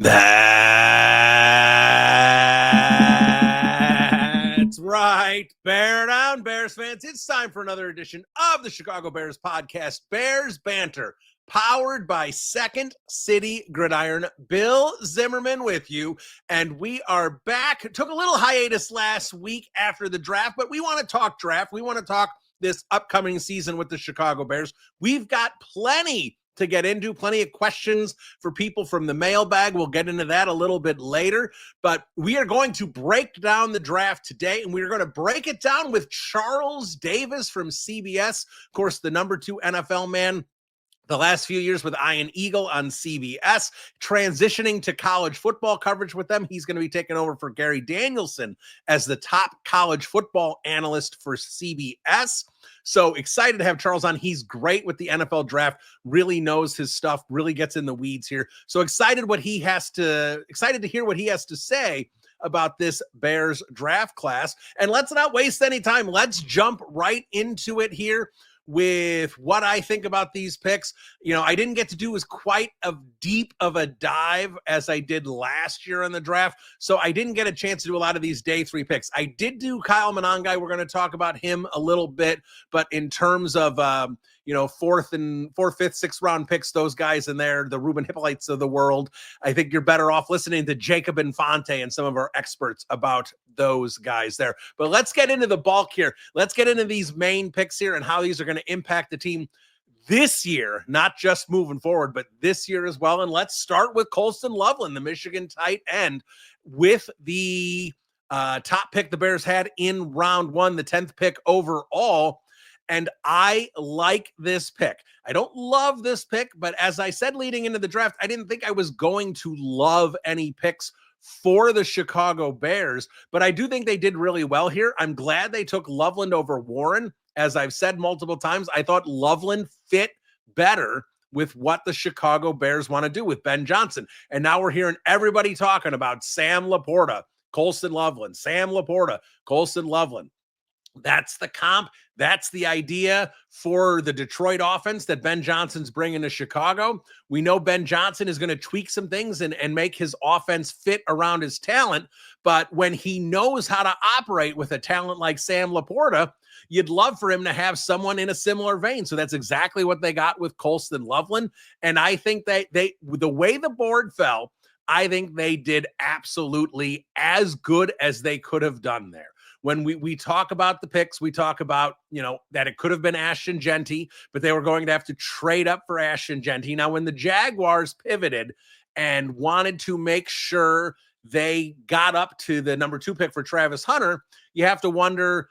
That's right. Bear down, Bears fans. It's time for another edition of the Chicago Bears podcast, Bears Banter, powered by Second City Gridiron. Bill Zimmerman with you, and we are back. Took a little hiatus last week after the draft, but we want to talk draft. We want to talk this upcoming season with the Chicago Bears. We've got plenty to get into, plenty of questions for people from the mailbag. We'll get into that a little bit later, but we are going to break down the draft today, and we're going to break it down with Charles Davis from CBS, of course, the number 2 NFL man the last few years with Iron Eagle on CBS, transitioning to college football coverage with them. He's going to be taking over for Gary Danielson as the top college football analyst for CBS. So excited to have Charles on. He's great with the NFL draft, really knows his stuff, really gets in the weeds here. So excited to hear what he has to say about this Bears draft class. And let's not waste any time. Let's jump right into it here with what I think about these picks. You know, I didn't get to do as quite a deep of a dive as I did last year on the draft, so I didn't get a chance to do a lot of these day 3 picks. I did do Kyle Monangai. We're going to talk about him a little bit, but in terms of, 4th, 5th, 6th round picks, those guys in there, the Ruben Hippolytes of the world, I think you're better off listening to Jacob Infante and some of our experts about those guys there. But let's get into the bulk here. Let's get into these main picks here and how these are going to impact the team this year, not just moving forward, but this year as well. And let's start with Colston Loveland, the Michigan tight end, with the top pick the Bears had in round 1, the 10th pick overall. And I like this pick. I don't love this pick, but as I said leading into the draft, I didn't think I was going to love any picks for the Chicago Bears, but I do think they did really well here. I'm glad they took Loveland over Warren. As I've said multiple times, I thought Loveland fit better with what the Chicago Bears want to do with Ben Johnson. And now we're hearing everybody talking about Sam Laporta, Colston Loveland, Sam Laporta, Colston Loveland. That's the comp. That's the idea for the Detroit offense that Ben Johnson's bringing to Chicago. We know Ben Johnson is going to tweak some things and make his offense fit around his talent. But when he knows how to operate with a talent like Sam Laporta, you'd love for him to have someone in a similar vein. So that's exactly what they got with Colston Loveland. And I think the way the board fell, I think they did absolutely as good as they could have done there. When we talk about the picks, we talk about, that it could have been Ashton Genty, but they were going to have to trade up for Ashton Genty. Now, when the Jaguars pivoted and wanted to make sure they got up to the number 2 pick for Travis Hunter, you have to wonder,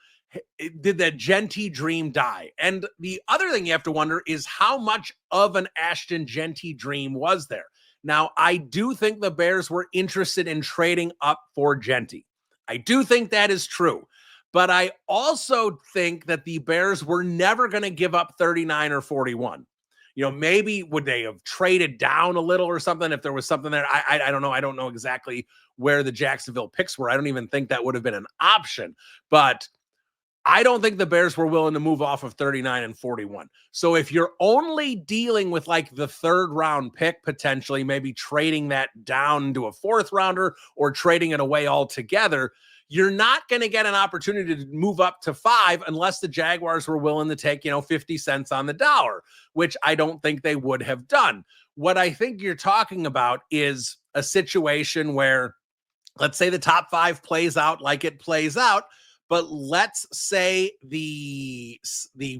did that Genty dream die? And the other thing you have to wonder is how much of an Ashton Genty dream was there? Now, I do think the Bears were interested in trading up for Genty. I do think that is true, but I also think that the Bears were never going to give up 39 or 41. Maybe would they have traded down a little or something if there was something there? I don't know. I don't know exactly where the Jacksonville picks were. I don't even think that would have been an option, but I don't think the Bears were willing to move off of 39 and 41. So if you're only dealing with like the 3rd round pick, potentially maybe trading that down to a 4th rounder or trading it away altogether, you're not going to get an opportunity to move up to 5 unless the Jaguars were willing to take, 50 cents on the dollar, which I don't think they would have done. What I think you're talking about is a situation where, let's say the top 5 plays out like it plays out, but let's say the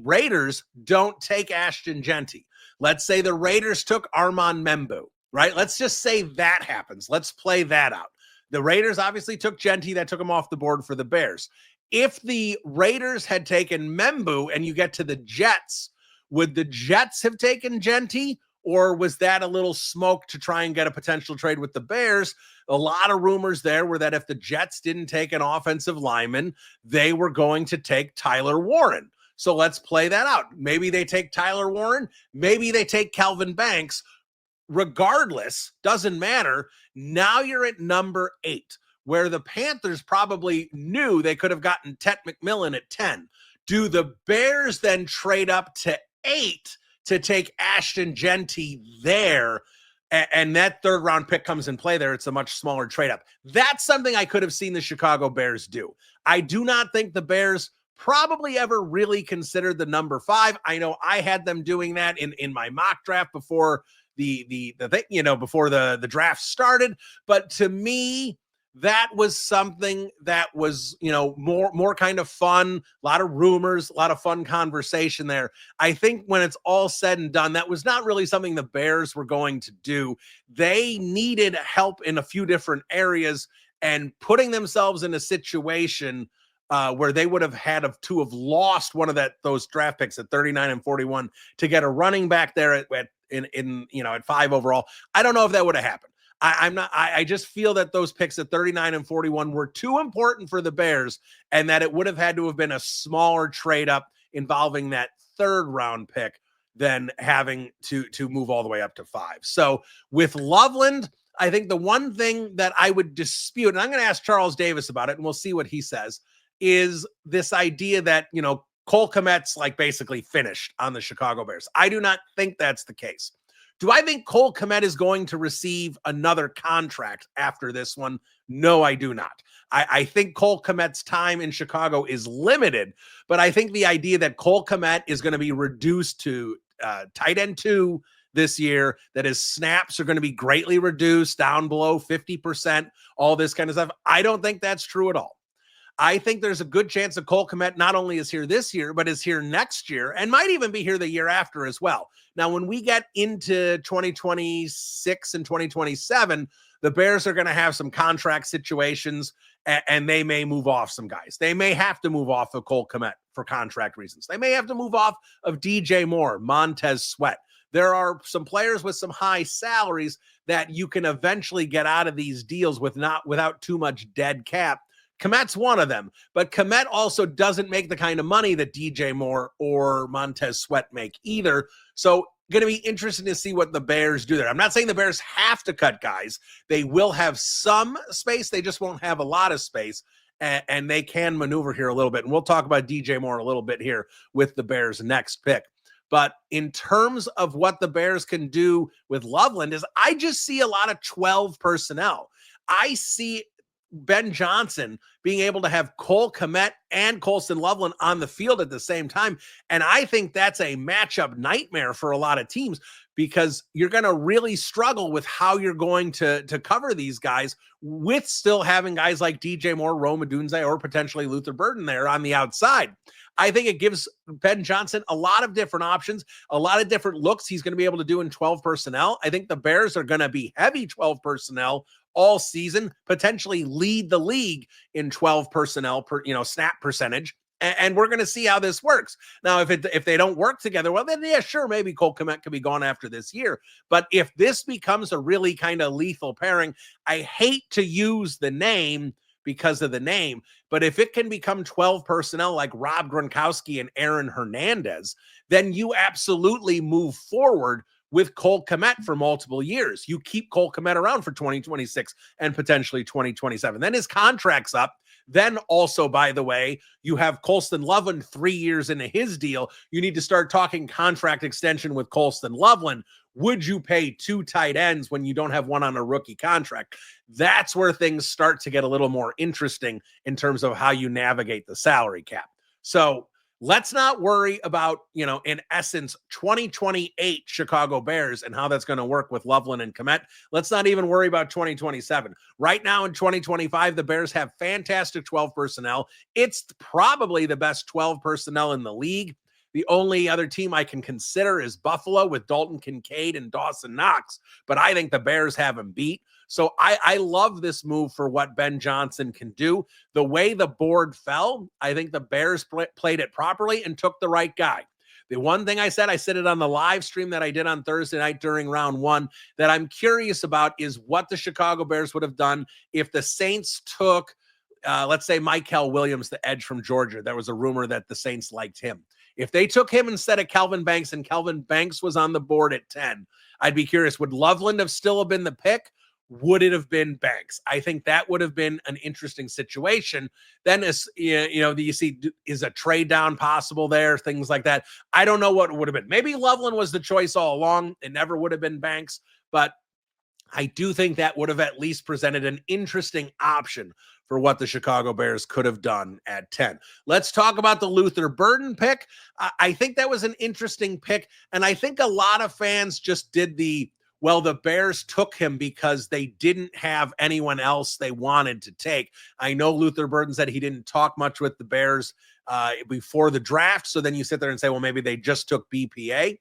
Raiders don't take Ashton Genty. Let's say the Raiders took Armand Membu, right? Let's just say that happens. Let's play that out. The Raiders obviously took Genty. That took him off the board for the Bears. If the Raiders had taken Membu and you get to the Jets, would the Jets have taken Genty? Or was that a little smoke to try and get a potential trade with the Bears? A lot of rumors there were that if the Jets didn't take an offensive lineman, they were going to take Tyler Warren. So let's play that out. Maybe they take Tyler Warren. Maybe they take Calvin Banks. Regardless, doesn't matter. Now you're at number 8, where the Panthers probably knew they could have gotten Tet McMillan at 10. Do the Bears then trade up to 8 to take Ashton Genty there? and that third round pick comes in play there. It's a much smaller trade up. That's something I could have seen the Chicago Bears do. I do not think the Bears probably ever really considered the number 5. I know I had them doing that in my mock draft before the thing, before the draft started. But to me, that was something that was, more kind of fun, a lot of rumors, a lot of fun conversation there. I think when it's all said and done, that was not really something the Bears were going to do. They needed help in a few different areas, and putting themselves in a situation where they would have had to have lost one of those draft picks at 39 and 41 to get a running back there at 5 overall. I don't know if that would have happened. I just feel that those picks at 39 and 41 were too important for the Bears, and that it would have had to have been a smaller trade up involving that third round pick than having to move all the way up to 5. So with Loveland, I think the one thing that I would dispute, and I'm going to ask Charles Davis about it, and we'll see what he says, is this idea that, Cole Kmet's like basically finished on the Chicago Bears. I do not think that's the case. Do I think Cole Kmet is going to receive another contract after this one? No, I do not. I think Cole Kmet's time in Chicago is limited, but I think the idea that Cole Kmet is going to be reduced to tight end 2 this year, that his snaps are going to be greatly reduced down below 50%, all this kind of stuff, I don't think that's true at all. I think there's a good chance that Cole Kmet not only is here this year, but is here next year and might even be here the year after as well. Now, when we get into 2026 and 2027, the Bears are going to have some contract situations, and they may move off some guys. They may have to move off of Cole Kmet for contract reasons. They may have to move off of DJ Moore, Montez Sweat. There are some players with some high salaries that you can eventually get out of these deals without too much dead cap. Kmet's one of them, but Kmet also doesn't make the kind of money that DJ Moore or Montez Sweat make either. So going to be interesting to see what the Bears do there. I'm not saying the Bears have to cut guys. They will have some space. They just won't have a lot of space, and they can maneuver here a little bit. And we'll talk about DJ Moore a little bit here with the Bears' next pick. But in terms of what the Bears can do with Loveland, is I just see a lot of 12 personnel. I see Ben Johnson being able to have Cole Kmet and Colston Loveland on the field at the same time. And I think that's a matchup nightmare for a lot of teams, because you're going to really struggle with how you're going to cover these guys with still having guys like DJ Moore, Rome Odunze, or potentially Luther Burden there on the outside. I think it gives Ben Johnson a lot of different options, a lot of different looks he's going to be able to do in 12 personnel. I think the Bears are going to be heavy 12 personnel all season, potentially lead the league in 12 personnel per, snap percentage. And we're going to see how this works. Now, if they don't work together, well, then yeah, sure, maybe Cole Kmet could be gone after this year. But if this becomes a really kind of lethal pairing, I hate to use the name because of the name, but if it can become 12 personnel like Rob Gronkowski and Aaron Hernandez, then you absolutely move forward with Cole Kmet for multiple years. You keep Cole Kmet around for 2026 and potentially 2027. Then his contract's up. Then also, by the way, you have Colston Loveland 3 years into his deal. You need to start talking contract extension with Colston Loveland. Would you pay 2 tight ends when you don't have one on a rookie contract? That's where things start to get a little more interesting in terms of how you navigate the salary cap. So let's not worry about, in essence, 2028 Chicago Bears and how that's going to work with Loveland and Kmet. Let's not even worry about 2027. Right now in 2025, the Bears have fantastic 12 personnel. It's probably the best 12 personnel in the league. The only other team I can consider is Buffalo with Dalton Kincaid and Dawson Knox, but I think the Bears have him beat. So I love this move for what Ben Johnson can do. The way the board fell, I think the Bears played it properly and took the right guy. The one thing I said it on the live stream that I did on Thursday night during round 1 that I'm curious about is what the Chicago Bears would have done if the Saints took, let's say, Mykel Williams, the edge from Georgia. There was a rumor that the Saints liked him. If they took him instead of Kelvin Banks and Kelvin Banks was on the board at 10, I'd be curious, would Loveland have still been the pick? Would it have been Banks? I think that would have been an interesting situation. Then, do you see, is a trade down possible there? Things like that. I don't know what would have been. Maybe Loveland was the choice all along. It never would have been Banks. But I do think that would have at least presented an interesting option for what the Chicago Bears could have done at 10. Let's talk about the Luther Burden pick. I think that was an interesting pick, and I think a lot of fans just did the Bears took him because they didn't have anyone else they wanted to take. I know Luther Burden said he didn't talk much with the Bears before the draft, so then you sit there and say, well, maybe they just took BPA.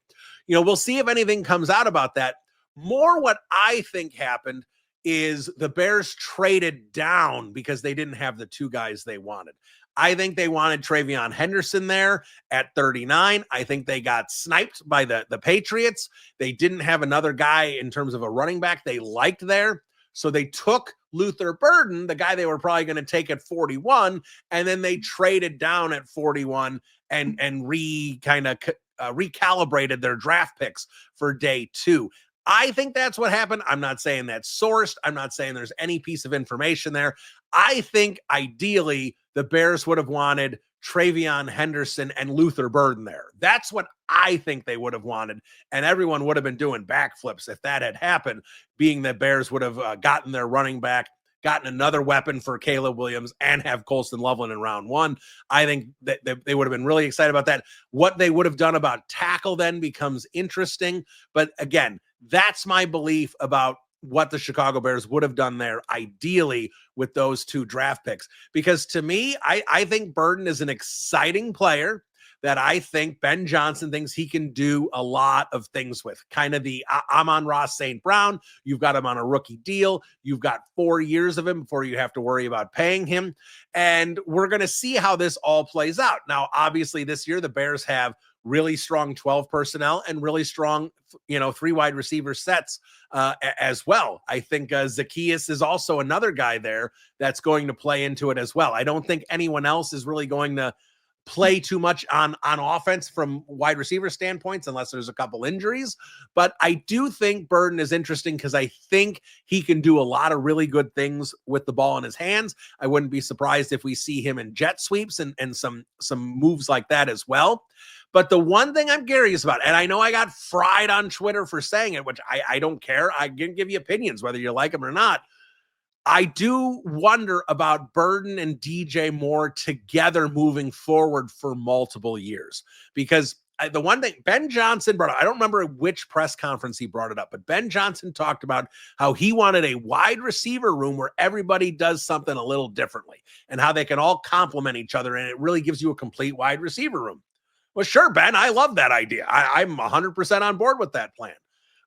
We'll see if anything comes out about that. More what I think happened is the Bears traded down because they didn't have the two guys they wanted. I think they wanted Travion Henderson there at 39. I think they got sniped by the Patriots. They didn't have another guy in terms of a running back they liked there. So they took Luther Burden, the guy they were probably going to take at 41, and then they traded down at 41 and recalibrated their draft picks for day 2. I think that's what happened. I'm not saying that's sourced. I'm not saying there's any piece of information there. I think ideally the Bears would have wanted Travion Henderson and Luther Burden there. That's what I think they would have wanted. And everyone would have been doing backflips if that had happened, being that Bears would have gotten their running back, gotten another weapon for Caleb Williams, and have Colston Loveland in round 1. I think that they would have been really excited about that. What they would have done about tackle then becomes interesting. But again, that's my belief about what the Chicago Bears would have done there, ideally, with those 2 draft picks. Because to me, I think Burden is an exciting player that I think Ben Johnson thinks he can do a lot of things with. Kind of the Amon-Ra St. Brown. You've got him on a rookie deal. You've got 4 years of him before you have to worry about paying him. And we're going to see how this all plays out. Now, obviously, this year, the Bears have really strong 12 personnel and really strong, 3 wide receiver sets as well. I think Zacchaeus is also another guy there that's going to play into it as well. I don't think anyone else is really going to play too much on offense from wide receiver standpoints, unless there's a couple injuries. But I do think Burden is interesting because I think he can do a lot of really good things with the ball in his hands. I wouldn't be surprised if we see him in jet sweeps and some moves like that as well. But the one thing I'm curious about, and I know I got fried on Twitter for saying it, which I don't care. I can give you opinions, whether you like them or not. I do wonder about Burden and DJ Moore together moving forward for multiple years. Because the one thing Ben Johnson brought up, I don't remember which press conference he brought it up, but Ben Johnson talked about how he wanted a wide receiver room where everybody does something a little differently and how they can all complement each other. And it really gives you a complete wide receiver room. Well, sure, Ben, I love that idea. I'm 100% on board with that plan.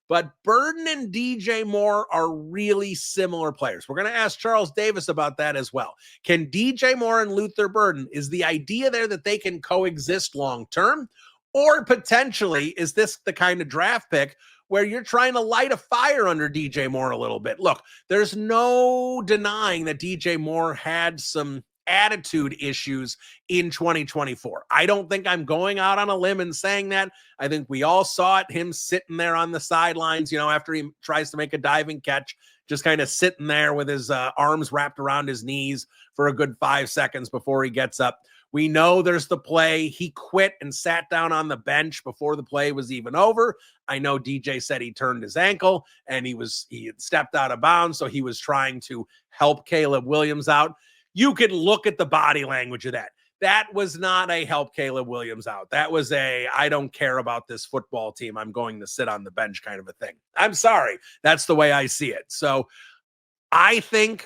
But Burden and DJ Moore are really similar players. We're going to ask Charles Davis about that as well. Can DJ Moore and Luther Burden, is the idea there that they can coexist long-term? Or potentially, is this the kind of draft pick where you're trying to light a fire under DJ Moore a little bit? Look, there's no denying that DJ Moore had some attitude issues in 2024. I don't think I'm going out on a limb and saying that. I think we all saw it, him sitting there on the sidelines, after he tries to make a diving catch, just kind of sitting there with his arms wrapped around his knees for a good 5 seconds before he gets up. We know there's the play. He quit and sat down on the bench before the play was even over. I know DJ said he turned his ankle and he had stepped out of bounds, so he was trying to help Caleb Williams out. You could look at the body language of that. That was not a help Caleb Williams out. That was I don't care about this football team, I'm going to sit on the bench kind of a thing. I'm sorry. That's the way I see it. So I think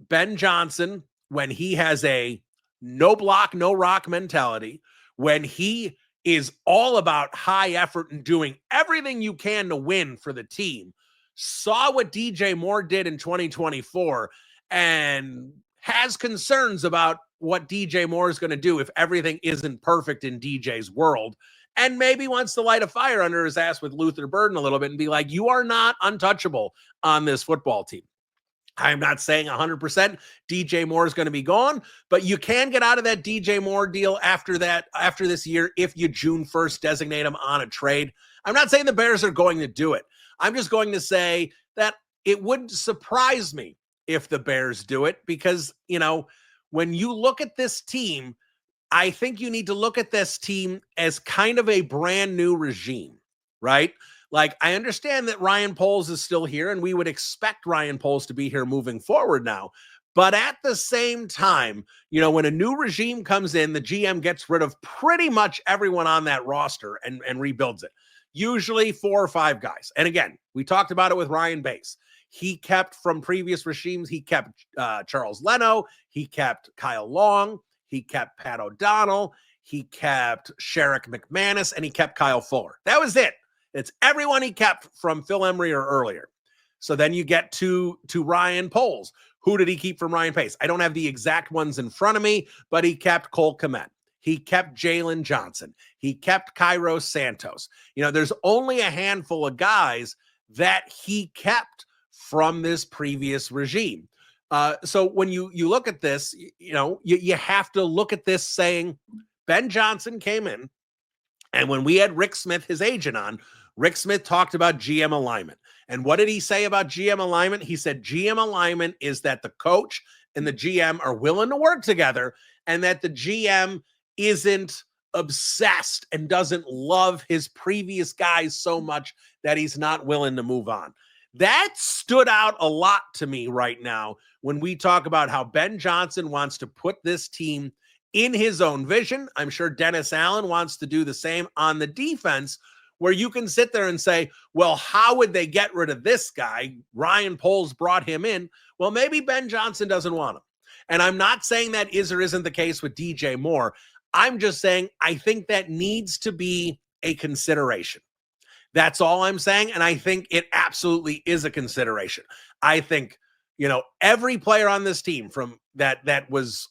Ben Johnson, when he has a no block, no rock mentality, when he is all about high effort and doing everything you can to win for the team, saw what DJ Moore did in 2024 and has concerns about what DJ Moore is going to do if everything isn't perfect in DJ's world, and maybe wants to light a fire under his ass with Luther Burden a little bit and be like, you are not untouchable on this football team. I'm not saying 100% DJ Moore is going to be gone, but you can get out of that DJ Moore deal after this year if you June 1st designate him on a trade. I'm not saying the Bears are going to do it. I'm just going to say that it wouldn't surprise me if the Bears do it because, when you look at this team, I think you need to look at this team as kind of a brand new regime, right? Like, I understand that Ryan Poles is still here, and we would expect Ryan Poles to be here moving forward now. But at the same time, when a new regime comes in, the GM gets rid of pretty much everyone on that roster and rebuilds it. Usually 4 or 5 guys. And again, we talked about it with Ryan Bass. He kept from previous regimes, he kept Charles Leno, he kept Kyle Long, he kept Pat O'Donnell, he kept Sherrick McManus, and he kept Kyle Fuller. That was it. It's everyone he kept from Phil Emery or earlier. So then you get to Ryan Poles. Who did he keep from Ryan Pace? I don't have the exact ones in front of me, but he kept Cole Kmet. He kept Jalen Johnson. He kept Cairo Santos. There's only a handful of guys that he kept from this previous regime. So when you look at this, you have to look at this saying Ben Johnson came in, and when we had Rick Smith, his agent, on, Rick Smith talked about GM alignment. And what did he say about GM alignment? He said GM alignment is that the coach and the GM are willing to work together, and that the GM isn't obsessed and doesn't love his previous guys so much that he's not willing to move on. That stood out a lot to me right now when we talk about how Ben Johnson wants to put this team in his own vision. I'm sure Dennis Allen wants to do the same on the defense, where you can sit there and say, well, how would they get rid of this guy? Ryan Poles brought him in. Well, maybe Ben Johnson doesn't want him. And I'm not saying that is or isn't the case with DJ Moore. I'm just saying I think that needs to be a consideration. That's all I'm saying. And I think it absolutely is a consideration. I think, every player on this team from that was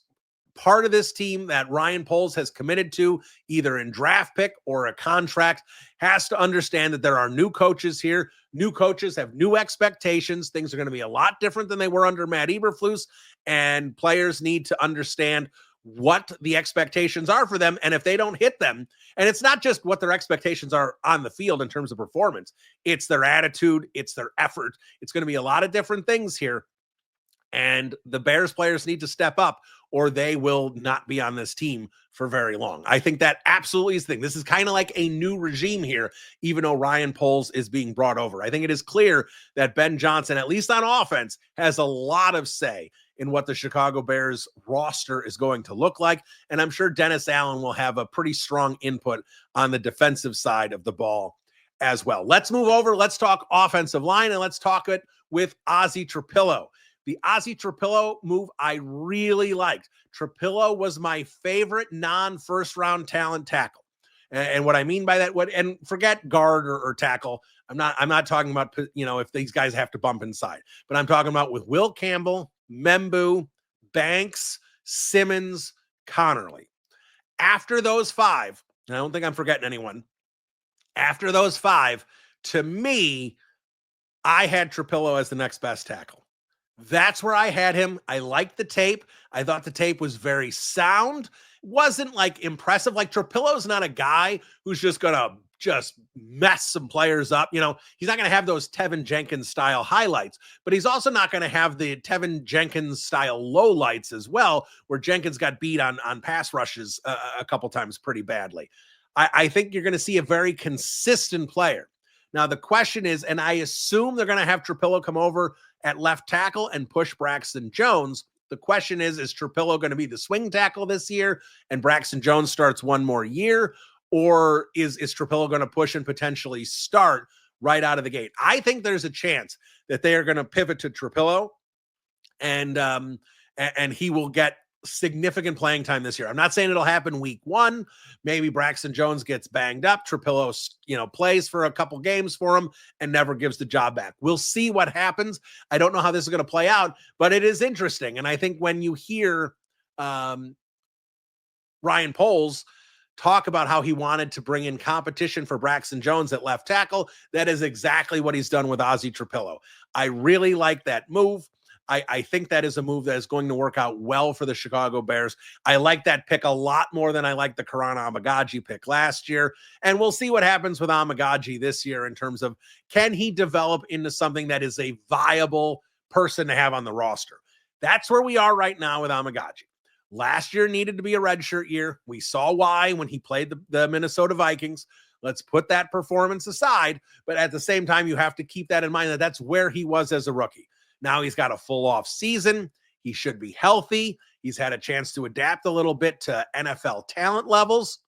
part of this team that Ryan Poles has committed to, either in draft pick or a contract, has to understand that there are new coaches here. New coaches have new expectations. Things are going to be a lot different than they were under Matt Eberflus, and players need to understand what the expectations are for them. And if they don't hit them, and it's not just what their expectations are on the field in terms of performance, it's their attitude, it's their effort. It's going to be a lot of different things here. And the Bears players need to step up, or they will not be on this team for very long. I think that absolutely is the thing. This is kind of like a new regime here, even though Ryan Poles is being brought over. I think it is clear that Ben Johnson, at least on offense, has a lot of say in what the Chicago Bears roster is going to look like. And I'm sure Dennis Allen will have a pretty strong input on the defensive side of the ball as well. Let's move over. Let's talk offensive line, and let's talk it with Ozzie Trapillo. The Ozzie Trapillo move I really liked. Trapillo was my favorite non-first round talent tackle. And what I mean by that, and forget guard or tackle. I'm not talking about, if these guys have to bump inside, but I'm talking about with Will Campbell, Membu, Banks, Simmons, Connerly. After those 5, and I don't think I'm forgetting anyone. After those 5, to me, I had Trapillo as the next best tackle. That's where I had him. I liked the tape. I thought the tape was very sound. Wasn't like impressive. Like, Trapillo's not a guy who's just going to just mess some players up. He's not going to have those Tevin Jenkins style highlights, but he's also not going to have the Tevin Jenkins style lowlights as well, where Jenkins got beat on pass rushes a couple times pretty badly. I think you're going to see a very consistent player. Now, the question is, and I assume they're going to have Trapillo come over at left tackle and push Braxton Jones. The question is Trapillo going to be the swing tackle this year and Braxton Jones starts one more year? Or is Trapillo going to push and potentially start right out of the gate? I think there's a chance that they are going to pivot to Trapillo, and he will get significant playing time this year. I'm not saying it'll happen week 1. Maybe Braxton Jones gets banged up. Trapillo, plays for a couple games for him and never gives the job back. We'll see what happens. I don't know how this is going to play out, but it is interesting. And I think when you hear Ryan Poles talk about how he wanted to bring in competition for Braxton Jones at left tackle, that is exactly what he's done with Ozzie Trapillo. I really like that move. I think that is a move that is going to work out well for the Chicago Bears. I like that pick a lot more than I like the Karan Amagaji pick last year. And we'll see what happens with Amagaji this year in terms of, can he develop into something that is a viable person to have on the roster? That's where we are right now with Amagaji. Last year needed to be a redshirt year. We saw why when he played the Minnesota Vikings. Let's put that performance aside. But at the same time, you have to keep that in mind that that's where he was as a rookie. Now he's got a full off season. He should be healthy. He's had a chance to adapt a little bit to NFL talent levels.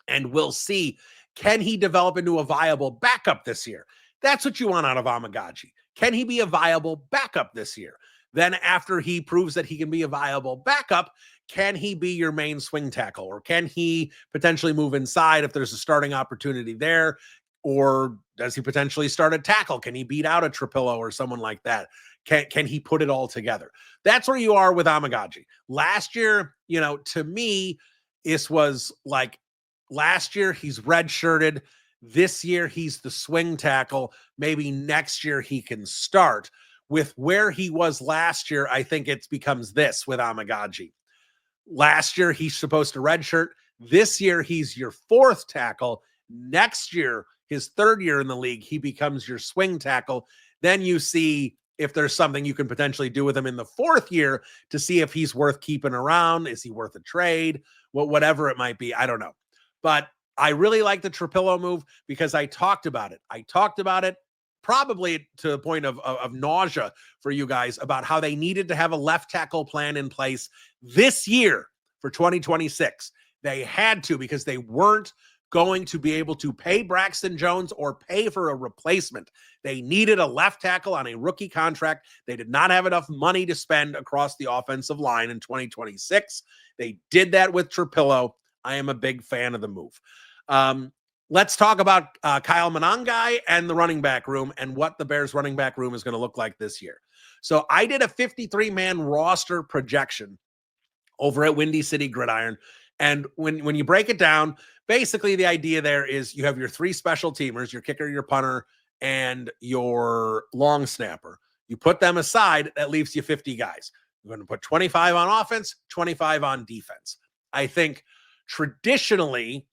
And we'll see, can he develop into a viable backup this year? That's what you want out of Amagaji. Can he be a viable backup this year? Then after he proves that he can be a viable backup, can he be your main swing tackle? Or can he potentially move inside if there's a starting opportunity there? Or does he potentially start a tackle? Can he beat out a Trapillo or someone like that? Can he put it all together? That's where you are with Amagaji. Last year, to me, this was like last year he's redshirted. This year he's the swing tackle. Maybe next year he can start. With where he was last year, I think it becomes this with Amagaji. Last year, he's supposed to redshirt. This year, he's your fourth tackle. Next year, his third year in the league, he becomes your swing tackle. Then you see if there's something you can potentially do with him in the fourth year to see if he's worth keeping around. Is he worth a trade? Whatever it might be. I don't know. But I really like the Trapillo move because I talked about it. Probably to the point of nausea for you guys about how they needed to have a left tackle plan in place this year for 2026. They had to because they weren't going to be able to pay Braxton Jones or pay for a replacement. They needed a left tackle on a rookie contract. They did not have enough money to spend across the offensive line in 2026. They did that with Trapillo. I am a big fan of the move. Let's talk about Kyle Monangai and the running back room and what the Bears running back room is going to look like this year. So I did a 53-man roster projection over at Windy City Gridiron. And when you break it down, basically the idea there is you have your three special teamers, your kicker, your punter, and your long snapper. You put them aside, that leaves you 50 guys. You're going to put 25 on offense, 25 on defense. I think traditionally,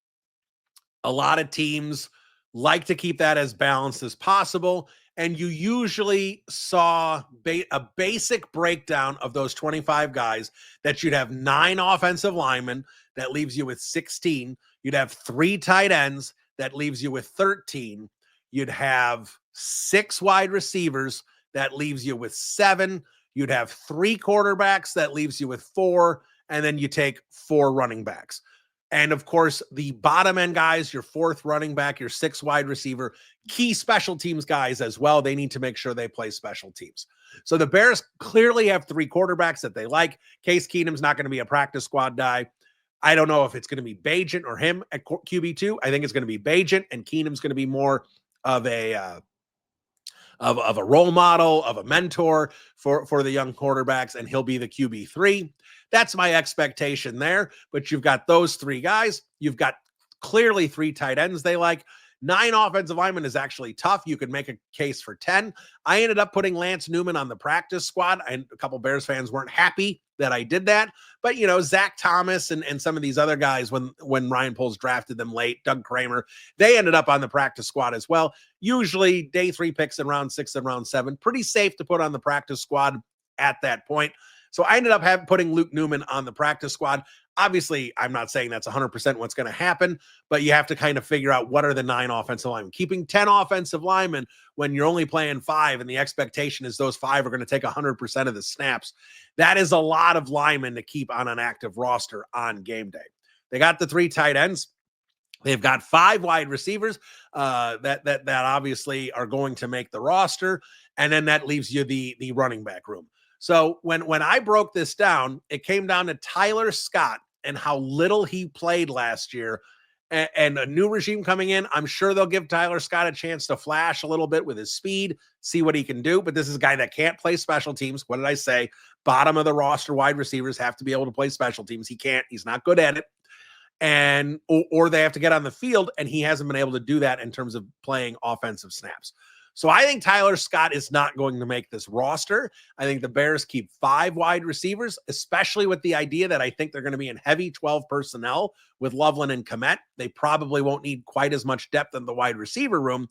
a lot of teams like to keep that as balanced as possible. And you usually saw a basic breakdown of those 25 guys that you'd have 9 offensive linemen. That leaves you with 16. You'd have 3 tight ends. That leaves you with 13. You'd have 6 wide receivers. That leaves you with 7. You'd have 3 quarterbacks. That leaves you with 4. And then you take 4 running backs. And of course, the bottom end guys, your 4th running back, your 6th wide receiver, key special teams guys as well. They need to make sure they play special teams. So the Bears clearly have 3 quarterbacks that they like. Case Keenum's not going to be a practice squad guy. I don't know if it's going to be Bagent or him at QB2. I think it's going to be Bagent, and Keenum's going to be more of a role model, of a mentor for the young quarterbacks, and he'll be the QB3. That's my expectation there. But you've got those 3 guys. You've got clearly 3 tight ends they like. 9 offensive linemen is actually tough. You could make a case for 10. I ended up putting Lance Newman on the practice squad, and a couple Bears fans weren't happy that I did that. But, Zach Thomas and some of these other guys, when Ryan Poles drafted them late, Doug Kramer, they ended up on the practice squad as well. Usually day 3 picks in round 6 and round 7. Pretty safe to put on the practice squad at that point. So I ended up putting Luke Newman on the practice squad. Obviously, I'm not saying that's 100% what's going to happen, but you have to kind of figure out what are the 9 offensive linemen. Keeping 10 offensive linemen when you're only playing 5 and the expectation is those 5 are going to take 100% of the snaps, that is a lot of linemen to keep on an active roster on game day. They got the 3 tight ends. They've got 5 wide receivers that obviously are going to make the roster, and then that leaves you the running back room. So when I broke this down, it came down to Tyler Scott and how little he played last year, and a new regime coming in. I'm sure they'll give Tyler Scott a chance to flash a little bit with his speed, see what he can do. But this is a guy that can't play special teams. What did I say? Bottom of the roster wide receivers have to be able to play special teams. He can't. He's not good at it. And or they have to get on the field, and he hasn't been able to do that in terms of playing offensive snaps. So I think Tyler Scott is not going to make this roster. I think the Bears keep 5 wide receivers, especially with the idea that I think they're going to be in heavy 12 personnel with Loveland and Kmet. They probably won't need quite as much depth in the wide receiver room.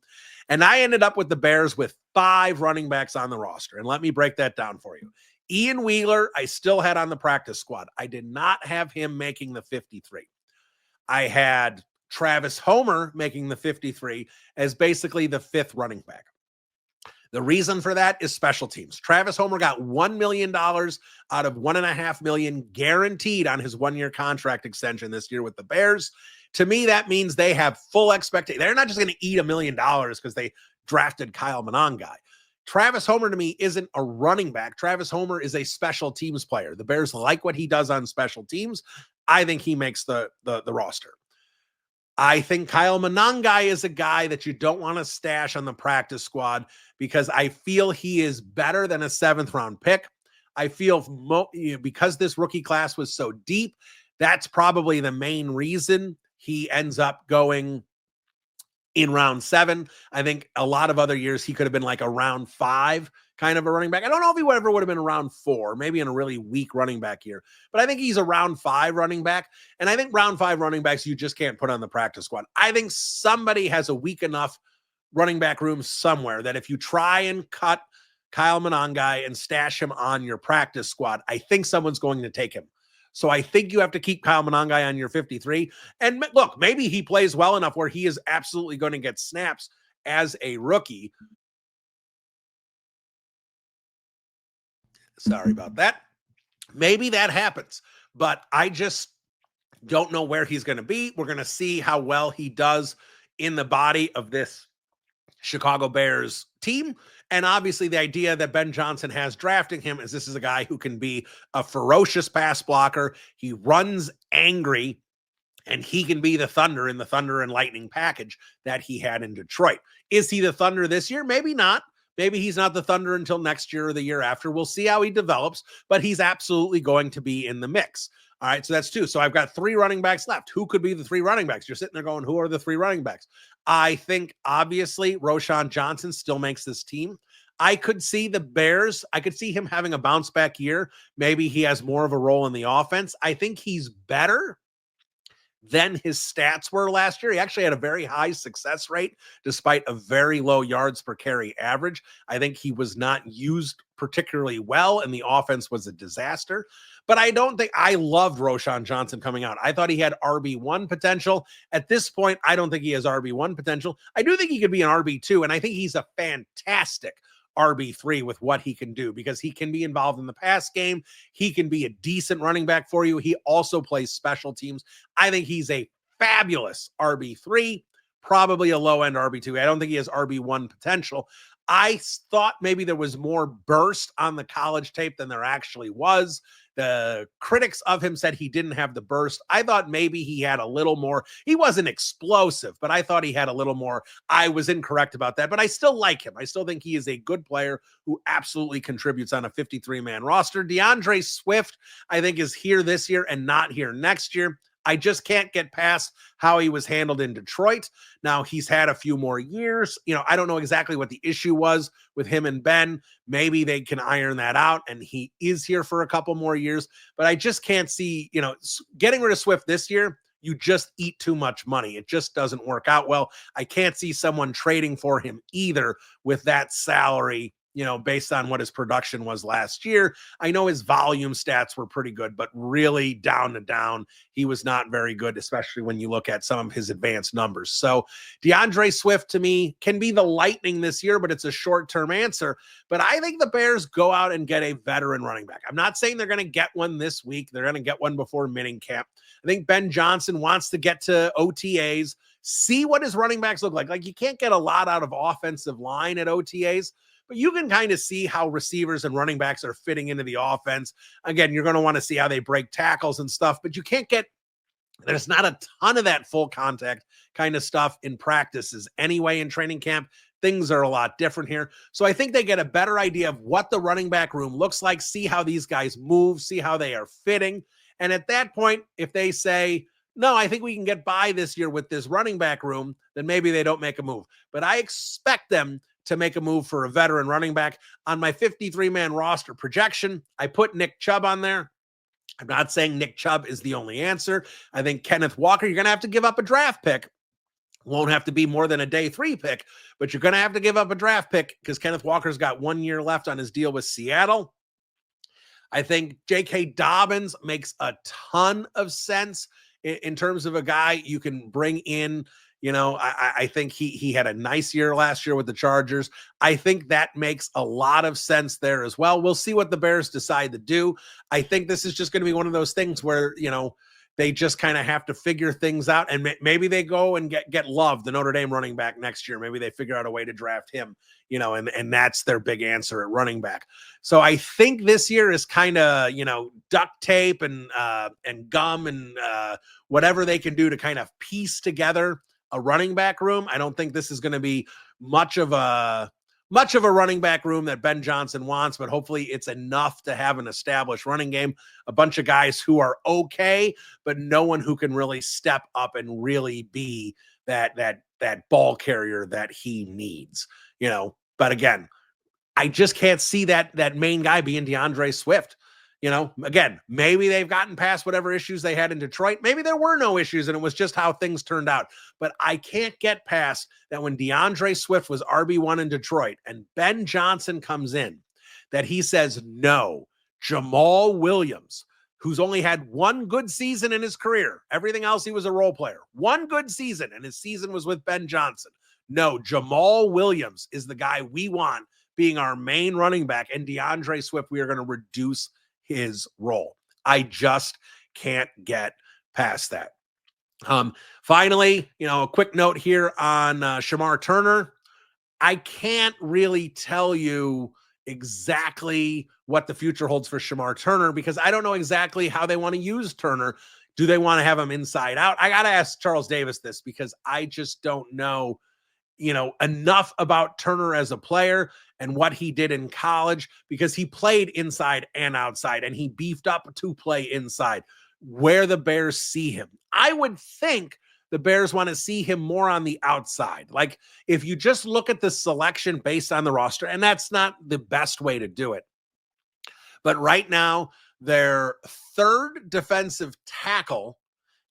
And I ended up with the Bears with 5 running backs on the roster. And let me break that down for you. Ian Wheeler, I still had on the practice squad. I did not have him making the 53. I had Travis Homer making the 53 as basically the 5th running back. The reason for that is special teams. Travis Homer got $1 million out of $1.5 million guaranteed on his 1-year contract extension this year with the Bears. To me, that means they have full expectation. They're not just going to eat $1 million because they drafted Kyle Monangai. Travis Homer to me isn't a running back. Travis Homer is a special teams player. The Bears like what he does on special teams. I think he makes the roster. I think Kyle Monangai is a guy that you don't want to stash on the practice squad because I feel he is better than a 7th round pick. I feel because this rookie class was so deep, that's probably the main reason he ends up going in round 7. I think a lot of other years he could have been like a round 5 kind of a running back. I don't know if he ever would have been a round 4, maybe in a really weak running back year, but I think he's a round 5 running back. And I think round 5 running backs, you just can't put on the practice squad. I think somebody has a weak enough running back room somewhere that if you try and cut Kyle Monangai and stash him on your practice squad, I think someone's going to take him. So I think you have to keep Kyle Monangai on your 53. And look, maybe he plays well enough where he is absolutely going to get snaps as a rookie. Sorry about that. Maybe that happens, but I just don't know where he's going to be. We're going to see how well he does in the body of this Chicago Bears team. And obviously the idea that Ben Johnson has drafting him is this is a guy who can be a ferocious pass blocker. He runs angry, and he can be the Thunder in the Thunder and Lightning package that he had in Detroit. Is he the Thunder this year? Maybe not. Maybe he's not the Thunder until next year or the year after. We'll see how he develops, but he's absolutely going to be in the mix. All right, so that's 2. So I've got 3 running backs left. Who could be the 3 running backs? You're sitting there going, who are the 3 running backs? I think, obviously, Roschon Johnson still makes this team. I could see the Bears. I could see him having a bounce back year. Maybe he has more of a role in the offense. I think he's better than his stats were last year. He actually had a very high success rate despite a very low yards per carry average. I think he was not used particularly well, and the offense was a disaster. But I don't think I loved Roschon Johnson coming out. I thought he had RB1 potential. At this point, I don't think he has RB1 potential. I do think he could be an RB2, and I think he's a fantastic RB3 with what he can do because he can be involved in the pass game. He can be a decent running back for you. He also plays special teams. I think he's a fabulous RB3, probably a low-end RB2. I don't think he has RB1 potential. I thought maybe there was more burst on the college tape than there actually was. The critics of him said he didn't have the burst. I thought maybe he had a little more. He wasn't explosive, but I thought he had a little more. I was incorrect about that, but I still like him. I still think he is a good player who absolutely contributes on a 53-man roster. DeAndre Swift, I think, is here this year and not here next year. I just can't get past how he was handled in Detroit. Now he's had a few more years. I don't know exactly what the issue was with him and Ben. Maybe they can iron that out and he is here for a couple more years, but I just can't see, getting rid of Swift this year. You just eat too much money. It just doesn't work out well. I can't see someone trading for him either with that salary, based on what his production was last year. I know his volume stats were pretty good, but really down to down, he was not very good, especially when you look at some of his advanced numbers. So DeAndre Swift to me can be the Lightning this year, but it's a short-term answer. But I think the Bears go out and get a veteran running back. I'm not saying they're going to get one this week. They're going to get one before minicamp. I think Ben Johnson wants to get to OTAs, see what his running backs look like. Like, you can't get a lot out of offensive line at OTAs, but you can kind of see how receivers and running backs are fitting into the offense. Again, you're going to want to see how they break tackles and stuff, but you can't get, there's not a ton of that full contact kind of stuff in practices anyway. In training camp, things are a lot different here. So I think they get a better idea of what the running back room looks like, see how these guys move, see how they are fitting. And at that point, if they say, no, I think we can get by this year with this running back room, then maybe they don't make a move. But I expect them to make a move for a veteran running back. On my 53-man roster projection, I put Nick Chubb on there. I'm not saying Nick Chubb is the only answer. I think Kenneth Walker, you're going to have to give up a draft pick. Won't have to be more than a day 3 pick, but you're going to have to give up a draft pick because Kenneth Walker's got 1 year left on his deal with Seattle. I think J.K. Dobbins makes a ton of sense in terms of a guy you can bring in. I think he had a nice year last year with the Chargers. I think that makes a lot of sense there as well. We'll see what the Bears decide to do. I think this is just going to be one of those things where, they just kind of have to figure things out, and maybe they go and get Love, the Notre Dame running back, next year. Maybe they figure out a way to draft him, and that's their big answer at running back. So I think this year is kind of, duct tape and gum and whatever they can do to kind of piece together a running back room. I don't think this is going to be much of a running back room that Ben Johnson wants, but hopefully it's enough to have an established running game, a bunch of guys who are okay, but no one who can really step up and really be that ball carrier that he needs, But again, I just can't see that main guy being DeAndre Swift. Again, maybe they've gotten past whatever issues they had in Detroit. Maybe there were no issues and it was just how things turned out. But I can't get past that when DeAndre Swift was RB1 in Detroit and Ben Johnson comes in, that he says, no, Jamal Williams, who's only had one good season in his career. Everything else, he was a role player. One good season, and his season was with Ben Johnson. No, Jamal Williams is the guy we want being our main running back, and DeAndre Swift, we are going to reduce his role. I just can't get past that. Finally, a quick note here on Shamar Turner. I can't really tell you exactly what the future holds for Shamar Turner because I don't know exactly how they want to use Turner. Do they want to have him inside out? I got to ask Charles Davis this because I just don't know, enough about Turner as a player and what he did in college because he played inside and outside and he beefed up to play inside. Where the Bears see him, I would think the Bears want to see him more on the outside. Like if you just look at the selection based on the roster, and that's not the best way to do it. But right now, their third defensive tackle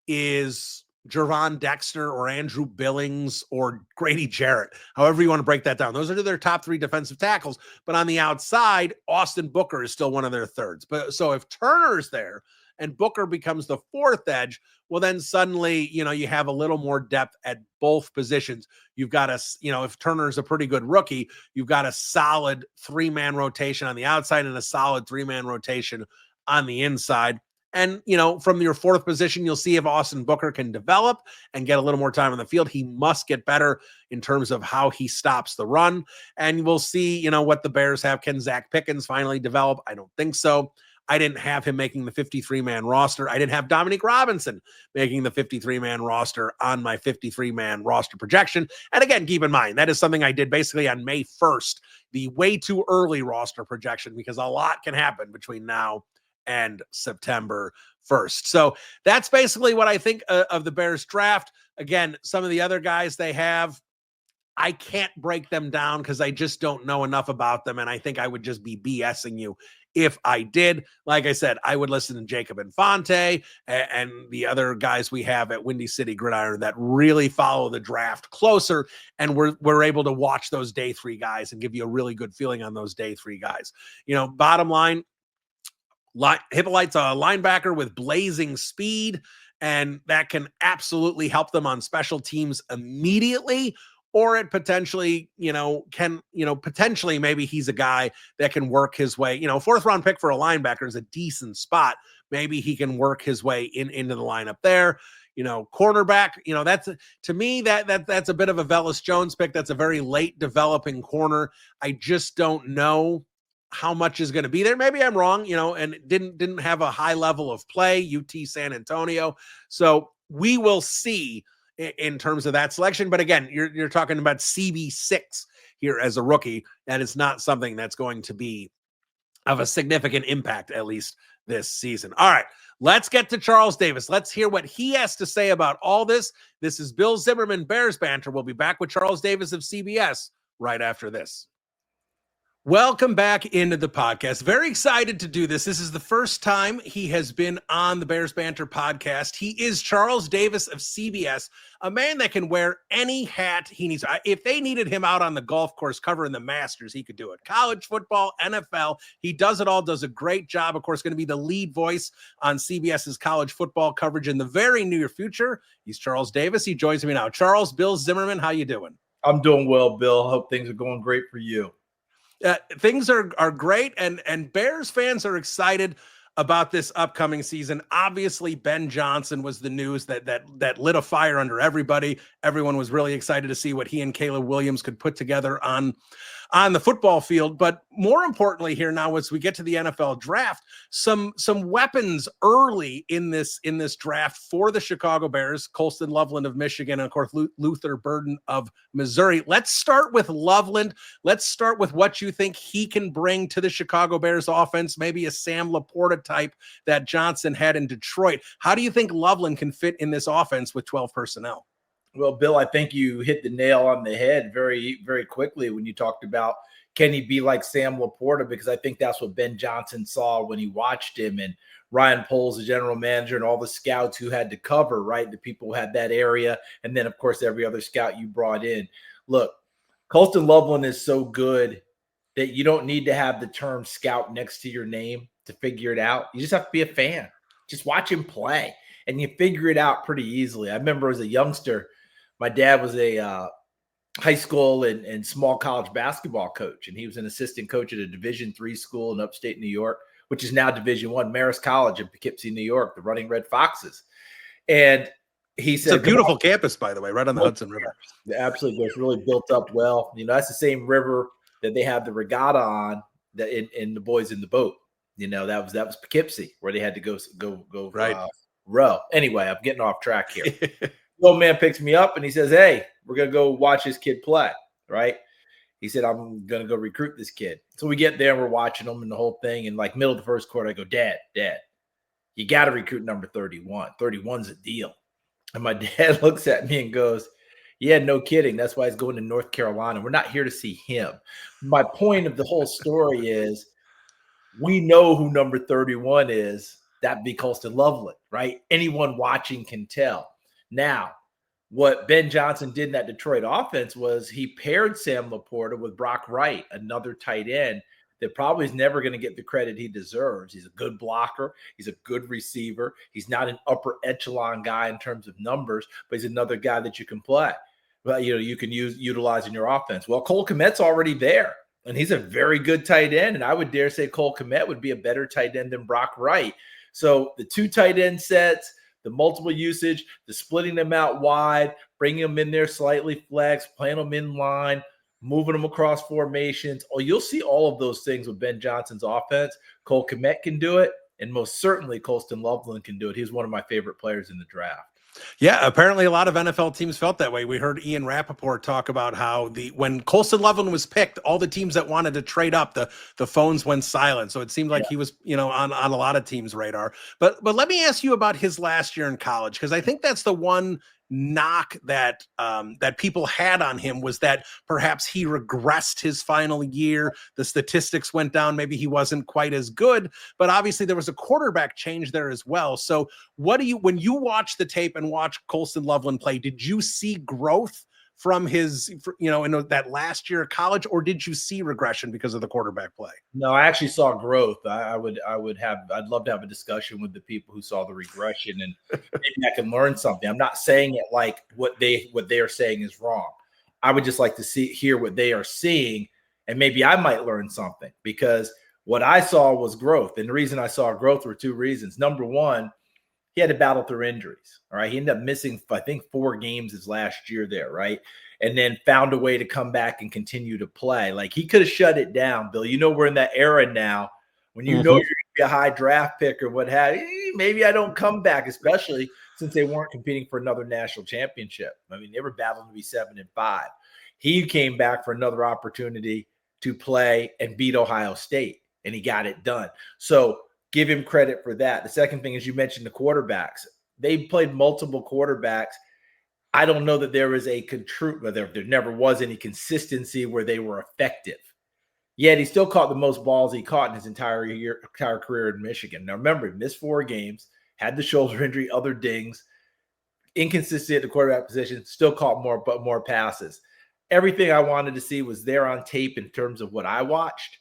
is Jervon Dexter or Andrew Billings or Grady Jarrett, however you want to break that down. Those are their top three defensive tackles. But on the outside, Austin Booker is still one of their thirds. But so if Turner's there and Booker becomes the fourth edge, well, then suddenly, you have a little more depth at both positions. You've got if Turner's a pretty good rookie, you've got a solid 3-man rotation on the outside and a solid 3-man rotation on the inside. And, from your fourth position, you'll see if Austin Booker can develop and get a little more time on the field. He must get better in terms of how he stops the run. And we'll see, what the Bears have. Can Zach Pickens finally develop? I don't think so. I didn't have him making the 53-man roster. I didn't have Dominique Robinson making the 53-man roster on my 53-man roster projection. And again, keep in mind, that is something I did basically on May 1st, the way too early roster projection, because a lot can happen between now and September 1st. So that's basically what I think of the Bears draft. Again, some of the other guys they have, I can't break them down because I just don't know enough about them. And I think I would just be BSing you if I did. Like I said, I would listen to Jacob Infante and the other guys we have at Windy City Gridiron that really follow the draft closer. And we're able to watch those day 3 guys and give you a really good feeling on those day 3 guys. Bottom line, Hippolyte's a linebacker with blazing speed, and that can absolutely help them on special teams immediately. Or it potentially, potentially maybe he's a guy that can work his way. 4th round pick for a linebacker is a decent spot. Maybe he can work his way into the lineup there. Cornerback, that's to me that's a bit of a Velus Jones pick. That's a very late developing corner. I just don't know how much is going to be there. Maybe I'm wrong, and didn't have a high level of play, UT San Antonio. So we will see in terms of that selection. But again, you're talking about CB6 here as a rookie. That is not something that's going to be of a significant impact, at least this season. All right, let's get to Charles Davis. Let's hear what he has to say about all this. This is Bill Zimmerman, Bears Banter. We'll be back with Charles Davis of CBS right after this. Welcome back into the podcast. Very excited to do this. This is the first time he has been on the Bears Banter podcast. He is Charles Davis of CBS, a man that can wear any hat he needs. If they needed him out on the golf course covering the Masters, he could do it. College football, NFL, he does it all, does a great job. Of course, going to be the lead voice on CBS's college football coverage in the very near future. He's Charles Davis. He joins me now. Charles, Bill Zimmerman, how you doing? I'm doing well, Bill. Hope things are going great for you. Things are great, and Bears fans are excited about this upcoming season. Obviously, Ben Johnson was the news that lit a fire under everybody. Everyone was really excited to see what he and Caleb Williams could put together on the football field. But more importantly here now, as we get to the NFL draft, some weapons early in this draft for the Chicago Bears: Colston, Loveland of Michigan, and of course Luther Burden of Missouri. Let's start with Loveland. Let's start with what you think he can bring to the Chicago Bears offense, maybe a Sam Laporta type that Johnson had in Detroit. How do you think Loveland can fit in this offense with 12 personnel? Well, Bill, I think you hit the nail on the head very, very quickly when you talked about, can he be like Sam Laporta? Because I think that's what Ben Johnson saw when he watched him, and Ryan Poles, the general manager, and all the scouts who had to cover, right? The people who had that area. And then, of course, every other scout you brought in. Look, Colston Loveland is so good that you don't need to have the term scout next to your name to figure it out. You just have to be a fan. Just watch him play, and you figure it out pretty easily. I remember as a youngster, my dad was a high school and small college basketball coach, and he was an assistant coach at a Division III school in upstate New York, which is now Division I, Marist College in Poughkeepsie, New York, the Running Red Foxes. And he said, it's a beautiful campus, by the way, right on the Hudson River. Absolutely. It's really built up well. You know, that's the same river that they have the regatta on that in the Boys in the Boat. You know, that was Poughkeepsie, where they had to go right. Row. Anyway, I'm getting off track here. The old man picks me up and he says, "Hey, we're going to go watch this kid play," right? He said, "I'm going to go recruit this kid." So we get there and we're watching him and the whole thing. And like middle of the first quarter, I go, Dad, you got to recruit number 31. 31's a deal. And my dad looks at me and goes, "Yeah, no kidding. That's why he's going to North Carolina. We're not here to see him." My point of the whole story is we know who number 31 is. That'd be Colston Loveland, right? Anyone watching can tell. Now, what Ben Johnson did in that Detroit offense was he paired Sam Laporta with Brock Wright, another tight end that probably is never going to get the credit he deserves. He's a good blocker. He's a good receiver. He's not an upper echelon guy in terms of numbers, but he's another guy that you can play. But, you know, you can utilize in your offense. Well, Cole Kmet's already there, and he's a very good tight end. And I would dare say Cole Kmet would be a better tight end than Brock Wright. So the two tight end sets, the multiple usage, the splitting them out wide, bringing them in there slightly flex, playing them in line, moving them across formations. Oh, you'll see all of those things with Ben Johnson's offense. Cole Kmet can do it, and most certainly Colston Loveland can do it. He's one of my favorite players in the draft. Yeah, apparently a lot of NFL teams felt that way. We heard Ian Rappaport talk about how when Colston Loveland was picked, all the teams that wanted to trade up, the phones went silent. So it seemed like he was, on a lot of teams' radar. But let me ask you about his last year in college, because I think that's the one knock that people had on him, was that perhaps he regressed his final year. The statistics went down. Maybe he wasn't quite as good, but obviously there was a quarterback change there as well. So when you watch the tape and watch Colston Loveland play, did you see growth from his, in that last year of college, or did you see regression because of the quarterback play? No, I actually saw growth. I'd love to have a discussion with the people who saw the regression, and maybe I can learn something. I'm not saying it like what they are saying is wrong. I would just like to hear what they are seeing, and maybe I might learn something, because what I saw was growth. And the reason I saw growth were two reasons. Number one, he had to battle through injuries. All right. He ended up missing, I think, 4 games his last year there. Right. And then found a way to come back and continue to play. Like, he could have shut it down, Bill. We're in that era now when know you're going to be a high draft pick or what have you. Maybe I don't come back, especially since they weren't competing for another national championship. I mean, they were battling to be 7-5. He came back for another opportunity to play and beat Ohio State, and he got it done. So give him credit for that. The second thing is, you mentioned the quarterbacks. They played multiple quarterbacks. I don't know that there was there never was any consistency where they were effective. Yet he still caught the most balls he caught in his entire career in Michigan. Now remember, he missed 4 games, had the shoulder injury, other dings, inconsistent at the quarterback position, still caught more passes. Everything I wanted to see was there on tape in terms of what I watched.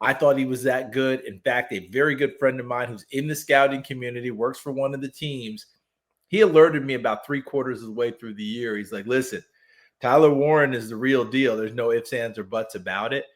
I thought he was that good. In fact, a very good friend of mine who's in the scouting community, works for one of the teams, he alerted me about 3/4 of the way through the year. He's like, listen, Tyler Warren is the real deal. There's no ifs, ands, or buts about it.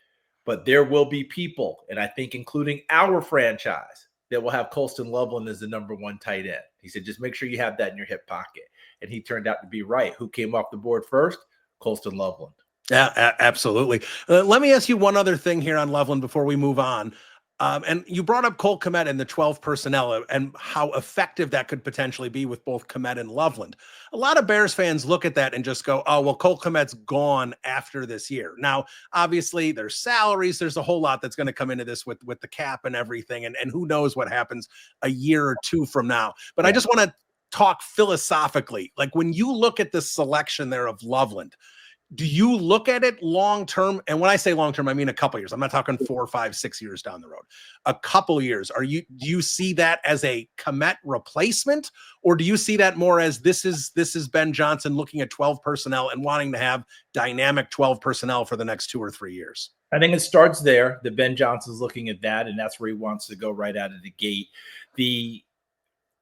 But there will be people, and I think including our franchise, that will have Colston Loveland as the number 1 tight end. He said, just make sure you have that in your hip pocket. And he turned out to be right. Who came off the board first? Colston Loveland. Yeah, absolutely. Let me ask you one other thing here on Loveland before we move on. And you brought up Cole Kmet and the 12 personnel and how effective that could potentially be with both Kmet and Loveland. A lot of Bears fans look at that and just go, oh, well, Cole Kmet's gone after this year. Now, obviously, there's salaries. There's a whole lot that's going to come into this with the cap and everything. And who knows what happens a year or 2 from now. But I just want to talk philosophically. Like when you look at the selection there of Loveland, do you look at it long-term? And when I say long-term, I mean a couple years. I'm not talking 4, 5, 6 years down the road. A couple years. Do you see that as a Kmet replacement, or do you see that more as this is Ben Johnson looking at 12 personnel and wanting to have dynamic 12 personnel for the next 2 or 3 years? I think it starts there. That Ben Johnson's looking at that, and that's where he wants to go right out of the gate. The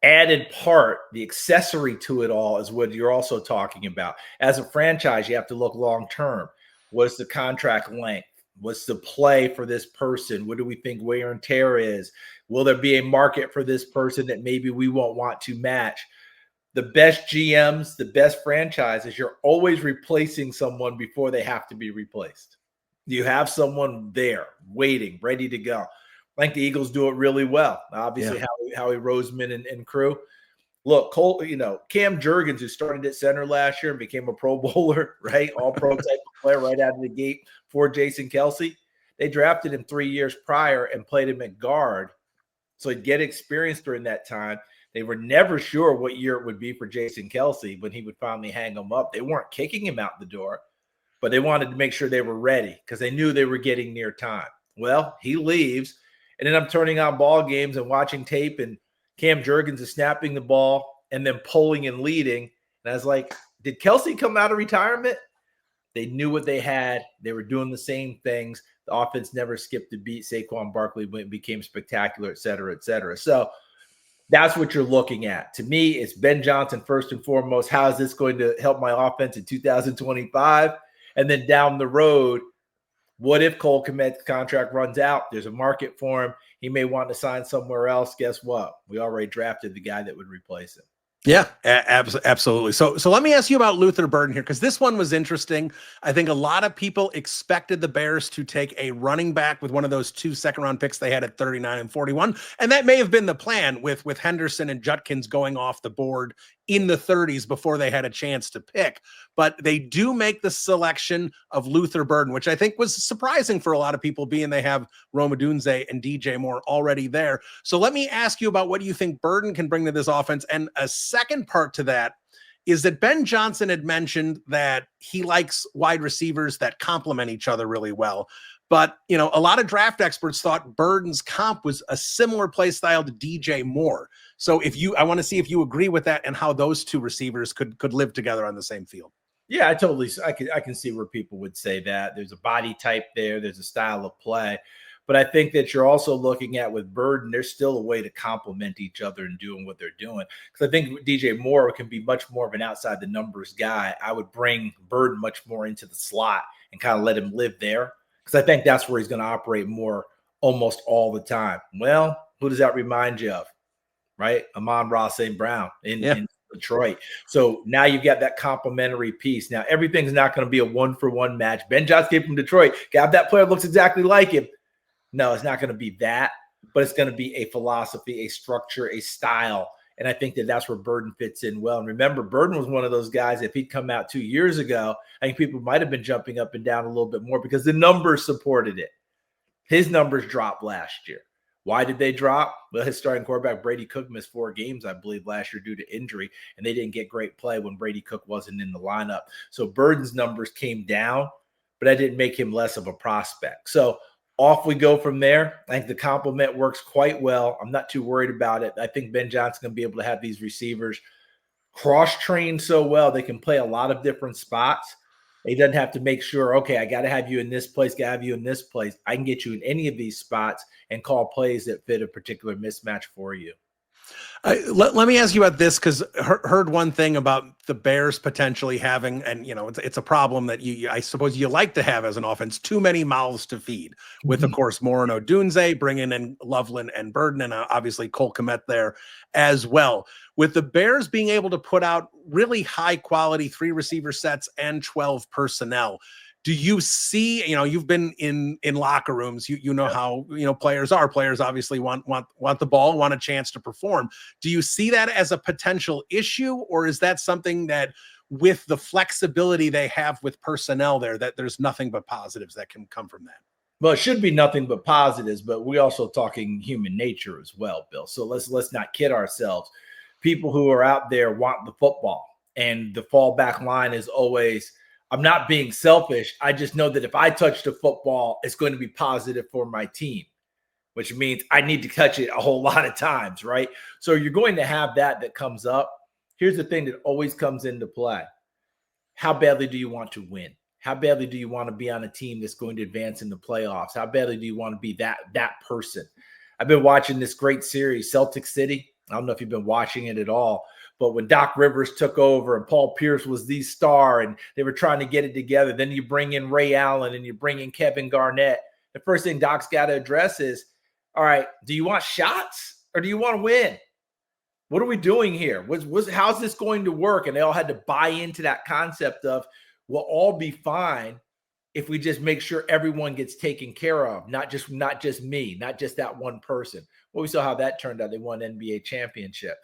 added part, the accessory to it all, is what you're also talking about. As a franchise, you have to look long term. What's the contract length? What's the play for this person? What do we think wear and tear is? Will there be a market for this person that maybe we won't want to match? The best GMs, the best franchises, you're always replacing someone before they have to be replaced. You have someone there waiting, ready to go. I think the Eagles do it really well. Obviously, Howie Roseman and crew. Look, Cam Jurgens, who started at center last year and became a Pro Bowler, right? All pro type of player right out of the gate for Jason Kelce. They drafted him 3 years prior and played him at guard. So he'd get experience during that time. They were never sure what year it would be for Jason Kelce when he would finally hang him up. They weren't kicking him out the door, but they wanted to make sure they were ready because they knew they were getting near time. Well, he leaves. And then I'm turning on ball games and watching tape, and Cam Jurgens is snapping the ball and then pulling and leading. And I was like, did Kelce come out of retirement? They knew what they had. They were doing the same things. The offense never skipped a beat. Saquon Barkley became spectacular, et cetera, et cetera. So that's what you're looking at. To me, it's Ben Johnson first and foremost. How is this going to help my offense in 2025? And then down the road, what if Cole Kmet's contract runs out? There's a market for him. He may want to sign somewhere else. Guess what? We already drafted the guy that would replace him. Yeah, absolutely. So let me ask you about Luther Burden here, because this one was interesting. I think a lot of people expected the Bears to take a running back with one of those 2 second-round picks they had at 39 and 41, and that may have been the plan with Henderson and Judkins going off the board in the 30s before they had a chance to pick. But they do make the selection of Luther Burden, which I think was surprising for a lot of people, being they have Rome Odunze and DJ Moore already there. So let me ask you about what you think Burden can bring to this offense. And a second part to that is that Ben Johnson had mentioned that he likes wide receivers that complement each other really well. But, a lot of draft experts thought Burden's comp was a similar play style to DJ Moore. So I want to see if you agree with that and how those two receivers could live together on the same field. Yeah, I can see where people would say that. There's a body type there. There's a style of play. But I think that you're also looking at with Burden, there's still a way to complement each other and doing what they're doing. Because I think DJ Moore can be much more of an outside the numbers guy. I would bring Burden much more into the slot and kind of let him live there. Because I think that's where he's going to operate more almost all the time. Well, who does that remind you of? Right? Amon-Ra St. Brown in Detroit. So now you've got that complementary piece. Now, everything's not going to be a one-for-one match. Ben Johnson came from Detroit. Got that player looks exactly like him. No, it's not going to be that, but it's going to be a philosophy, a structure, a style. And I think that that's where Burden fits in well. And remember, Burden was one of those guys, if he'd come out 2 years ago, I think people might have been jumping up and down a little bit more because the numbers supported it. His numbers dropped last year. Why did they drop? Well, his starting quarterback, Brady Cook, missed 4 games, I believe, last year due to injury, and they didn't get great play when Brady Cook wasn't in the lineup. So Burden's numbers came down, but that didn't make him less of a prospect. So Off we go from there. I think the complement works quite well. I'm not too worried about it. I think Ben Johnson's going to be able to have these receivers cross-trained so well they can play a lot of different spots. He doesn't have to make sure, okay, I got to have you in this place, got to have you in this place. I can get you in any of these spots and call plays that fit a particular mismatch for you. Let me ask you about this, because heard one thing about the Bears potentially having, and it's a problem that I suppose you like to have as an offense, too many mouths to feed. With of course Moore and Odunze, bringing in Loveland and Burden, and obviously Cole Kmet there as well. With the Bears being able to put out really high quality 3 receiver sets and 12 personnel, do you see, you've been in locker rooms, you know how, players are. Players obviously want the ball, want a chance to perform. Do you see that as a potential issue, or is that something that with the flexibility they have with personnel there, that there's nothing but positives that can come from that? Well, it should be nothing but positives, but we're also talking human nature as well, Bill. So let's not kid ourselves. People who are out there want the football, and the fallback line is always, I'm not being selfish. I just know that if I touch the football, it's going to be positive for my team, which means I need to touch it a whole lot of times, right? So you're going to have that comes up. Here's the thing that always comes into play. How badly do you want to win? How badly do you want to be on a team that's going to advance in the playoffs? How badly do you want to be that person? I've been watching this great series, Celtic City. I don't know if you've been watching it at all. But when Doc Rivers took over and Paul Pierce was the star and they were trying to get it together, then you bring in Ray Allen and you bring in Kevin Garnett. The first thing Doc's got to address is, all right, do you want shots or do you want to win? What are we doing here? How's this going to work? And they all had to buy into that concept of, we'll all be fine if we just make sure everyone gets taken care of, not just me, not just that one person. Well, we saw how that turned out. They won an NBA championship.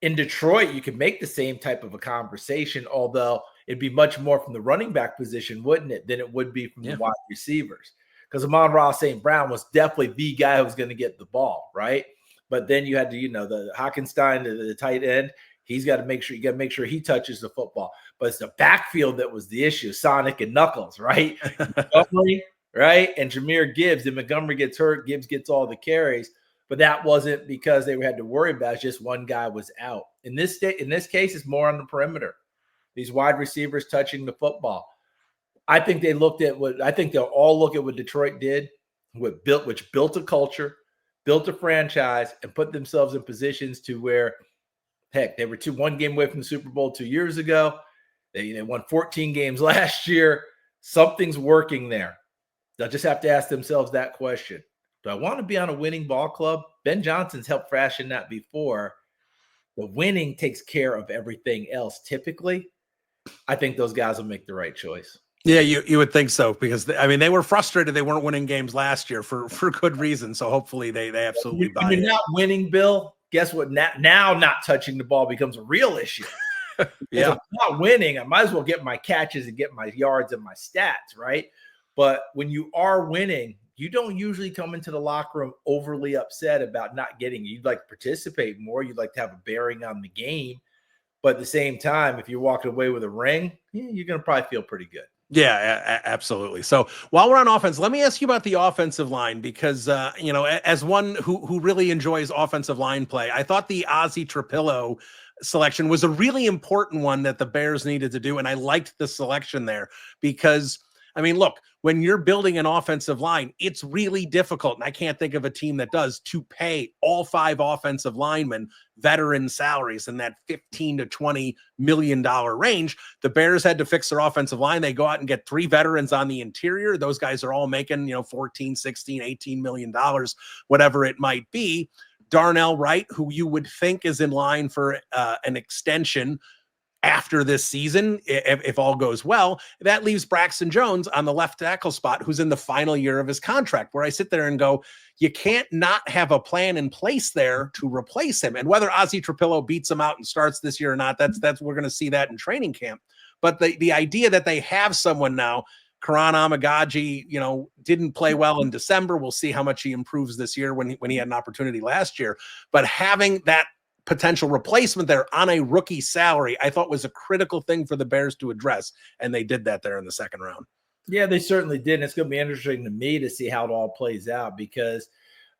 In Detroit, you could make the same type of a conversation, although it'd be much more from the running back position, wouldn't it, than it would be from the wide receivers. Because Amon-Ra St. Brown was definitely the guy who was going to get the ball, right? But then you had to, the Hockenstein, the tight end, he's got to make sure he touches the football. But it's the backfield that was the issue, Sonic and Knuckles, right? Montgomery, right? And Jahmyr Gibbs. Then Montgomery gets hurt. Gibbs gets all the carries. But that wasn't because they had to worry about it. Just one guy was out. In this case, it's more on the perimeter. These wide receivers touching the football. I think they'll all look at what Detroit did, which built a culture, built a franchise, and put themselves in positions to where, heck, they were one game away from the Super Bowl 2 years ago. They won 14 games last year. Something's working there. They'll just have to ask themselves that question. Do I want to be on a winning ball club? Ben Johnson's helped fashion that before. The winning takes care of everything else. Typically, I think those guys will make the right choice. Yeah, you would think so, because they were frustrated they weren't winning games last year for good reason. So hopefully they absolutely buy it. When you're not winning, Bill, guess what? Now not touching the ball becomes a real issue. Yeah, if I'm not winning, I might as well get my catches and get my yards and my stats, right? But when you are winning, you don't usually come into the locker room overly upset about not getting it. You'd like to participate more. You'd like to have a bearing on the game. But at the same time, if you're walking away with a ring, you're going to probably feel pretty good. Yeah, absolutely. So while we're on offense, let me ask you about the offensive line, because, as one who really enjoys offensive line play, I thought the Ozzie Trapillo selection was a really important one that the Bears needed to do. And I liked the selection there because, look, when you're building an offensive line, it's really difficult. And I can't think of a team that does, to pay all 5 offensive linemen veteran salaries in that $15 to $20 million range. The Bears had to fix their offensive line. They go out and get 3 veterans on the interior. Those guys are all making, 14, 16, $18 million, whatever it might be. Darnell Wright, who you would think is in line for an extension after this season, if all goes well, that leaves Braxton Jones on the left tackle spot, who's in the final year of his contract, where I sit there and go, you can't not have a plan in place there to replace him. And whether Ozzie Trapillo beats him out and starts this year or not, that's we're going to see that in training camp. But the idea that they have someone now, Karan Amagaji, didn't play well in December. We'll see how much he improves this year when he had an opportunity last year. But having that potential replacement there on a rookie salary, I thought was a critical thing for the Bears to address. And they did that there in the second round. Yeah, they certainly did. And it's going to be interesting to me to see how it all plays out because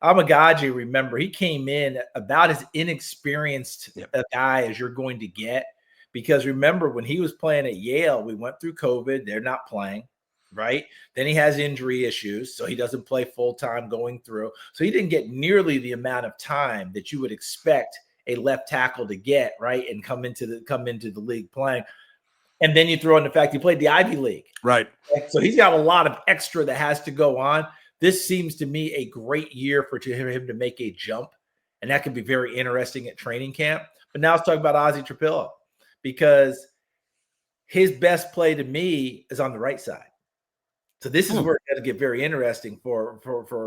Amagaji, remember, he came in about as inexperienced a guy as you're going to get. Because remember, when he was playing at Yale, we went through COVID. They're not playing, right? Then he has injury issues, so he doesn't play full-time going through. So he didn't get nearly the amount of time that you would expect a left tackle to get, right? And come into the league playing. And then you throw in the fact he played the Ivy League. Right. So he's got a lot of extra that has to go on. This seems to me a great year for him to make a jump. And that could be very interesting at training camp. But now let's talk about Ozzie Trapillo because his best play to me is on the right side. So this is where it's going to get very interesting for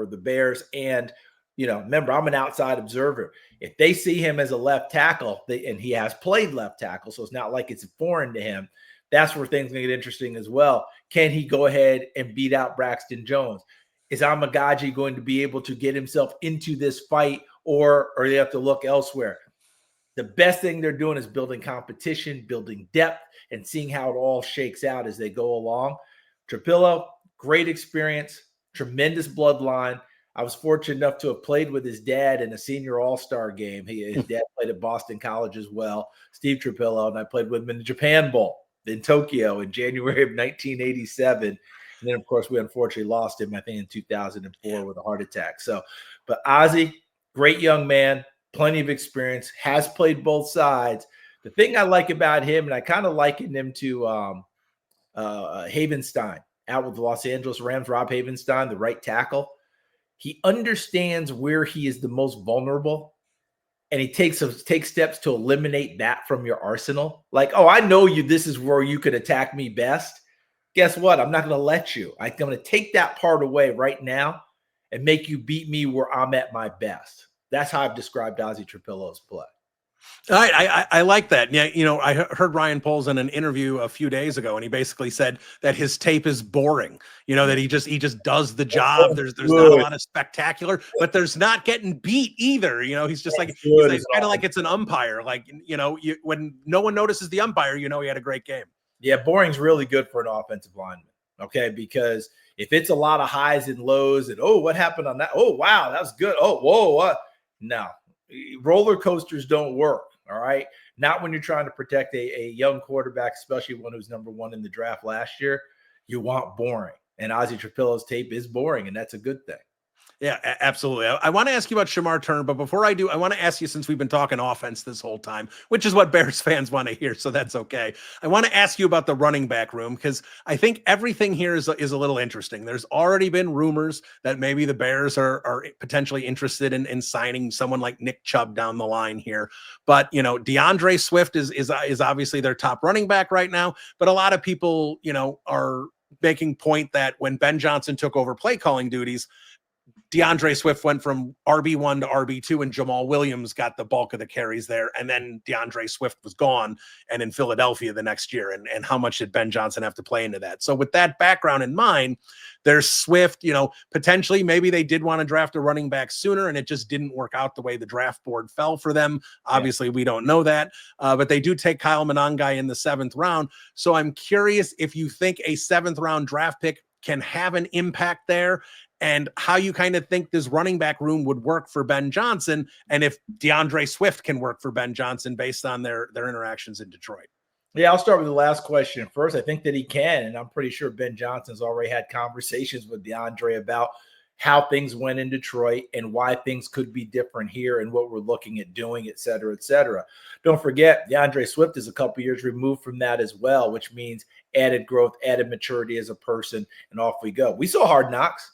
the Bears. And, remember, I'm an outside observer. If they see him as a left tackle, and he has played left tackle, so it's not like it's foreign to him, that's where things are going to get interesting as well. Can he go ahead and beat out Braxton Jones? Is Amagaji going to be able to get himself into this fight, or they have to look elsewhere? The best thing they're doing is building competition, building depth, and seeing how it all shakes out as they go along. Trapillo, great experience, tremendous bloodline. I was fortunate enough to have played with his dad in a senior all-star game. His dad played at Boston College as well, Steve Trapillo, and I played with him in the Japan Bowl in Tokyo in January of 1987. And then, of course, we unfortunately lost him, I think, in 2004 with a heart attack. But Ozzie, great young man, plenty of experience, has played both sides. The thing I like about him, and I kind of likened him to Havenstein out with the Los Angeles Rams, Rob Havenstein, the right tackle. He understands where he is the most vulnerable, and he takes steps to eliminate that from your arsenal. Like, oh, I know you. This is where you could attack me best. Guess what? I'm not going to let you. I'm going to take that part away right now and make you beat me where I'm at my best. That's how I've described Ozzie Trapillo's play. I like that. Yeah, I heard Ryan Poles in an interview a few days ago, and he basically said that his tape is boring. That he just does the job. There's not a lot of spectacular, but there's not getting beat either. He's just like he's kind of like it's an umpire. Like when no one notices the umpire, he had a great game. Yeah, boring's really good for an offensive lineman. Okay, because if it's a lot of highs and lows, and what happened on that? Oh wow, that was good. Oh whoa, what? No, roller coasters don't work. All right. Not when you're trying to protect a young quarterback, especially one who's number one in the draft last year. You want boring. And Ozzie Trapillo's tape is boring, and that's a good thing. Yeah, absolutely. I want to ask you about Shamar Turner, but before I do, I want to ask you, since we've been talking offense this whole time, which is what Bears fans want to hear, so that's okay. I want to ask you about the running back room, because I think everything here is a little interesting. There's already been rumors that maybe the Bears are potentially interested in signing someone like Nick Chubb down the line here. But, DeAndre Swift is obviously their top running back right now, but a lot of people, are making point that when Ben Johnson took over play calling duties, DeAndre Swift went from RB1 to RB2, and Jamal Williams got the bulk of the carries there. And then DeAndre Swift was gone and in Philadelphia the next year. And how much did Ben Johnson have to play into that? So with that background in mind, there's Swift, potentially maybe they did want to draft a running back sooner, and it just didn't work out the way the draft board fell for them. Obviously, we don't know that, but they do take Kyle Monangai in the 7th round. So I'm curious if you think a 7th round draft pick can have an impact there, and how you kind of think this running back room would work for Ben Johnson, and if DeAndre Swift can work for Ben Johnson based on their interactions in Detroit. Yeah, I'll start with the last question first. I think that he can, and I'm pretty sure Ben Johnson's already had conversations with DeAndre about how things went in Detroit and why things could be different here and what we're looking at doing, et cetera, et cetera. Don't forget, DeAndre Swift is a couple years removed from that as well, which means added growth, added maturity as a person, and off we go. We saw Hard Knocks.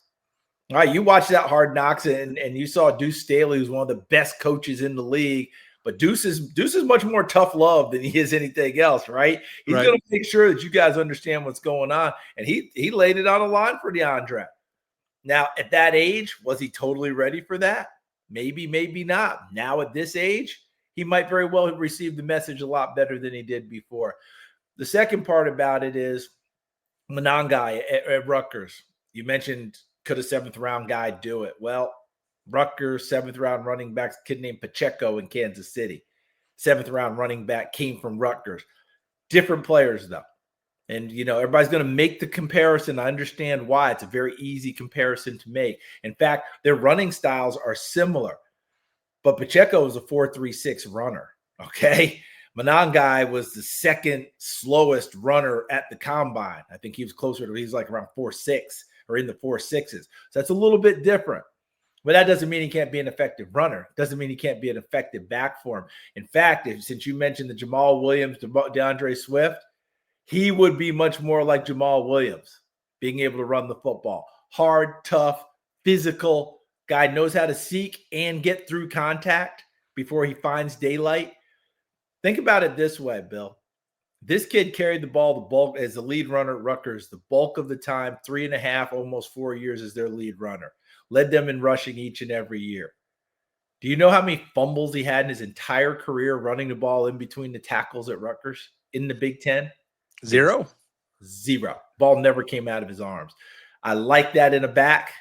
All right, you watched that Hard Knocks, and you saw Deuce Staley, who's one of the best coaches in the league. But Deuce is much more tough love than he is anything else, right? He's going to make sure that you guys understand what's going on. And he laid it on the line for DeAndre. Now, at that age, was he totally ready for that? Maybe, maybe not. Now, at this age, he might very well have received the message a lot better than he did before. The second part about it is Monangai at Rutgers. You mentioned, could a 7th round guy do it? Well, Rutgers, 7th round running back, kid named Pacheco in Kansas City. 7th round running back came from Rutgers. Different players, though. And, everybody's going to make the comparison. I understand why. It's a very easy comparison to make. In fact, their running styles are similar. But Pacheco is a 4.36 runner, okay? Monangai was the second slowest runner at the combine. I think he was he's like around 4.6 or in the 4.6s. So that's a little bit different. But that doesn't mean he can't be an effective runner. Doesn't mean he can't be an effective back for him. In fact, since you mentioned the Jamal Williams, DeAndre Swift, he would be much more like Jamal Williams, being able to run the football. Hard, tough, physical. Guy knows how to seek and get through contact before he finds daylight. Think about it this way, Bill. This kid carried the ball the bulk as the lead runner at Rutgers the bulk of the time, 3.5, almost 4 years as their lead runner. Led them in rushing each and every year. Do you know how many fumbles he had in his entire career running the ball in between the tackles at Rutgers in the Big Ten? Zero. Ball never came out of his arms. I like that in a back.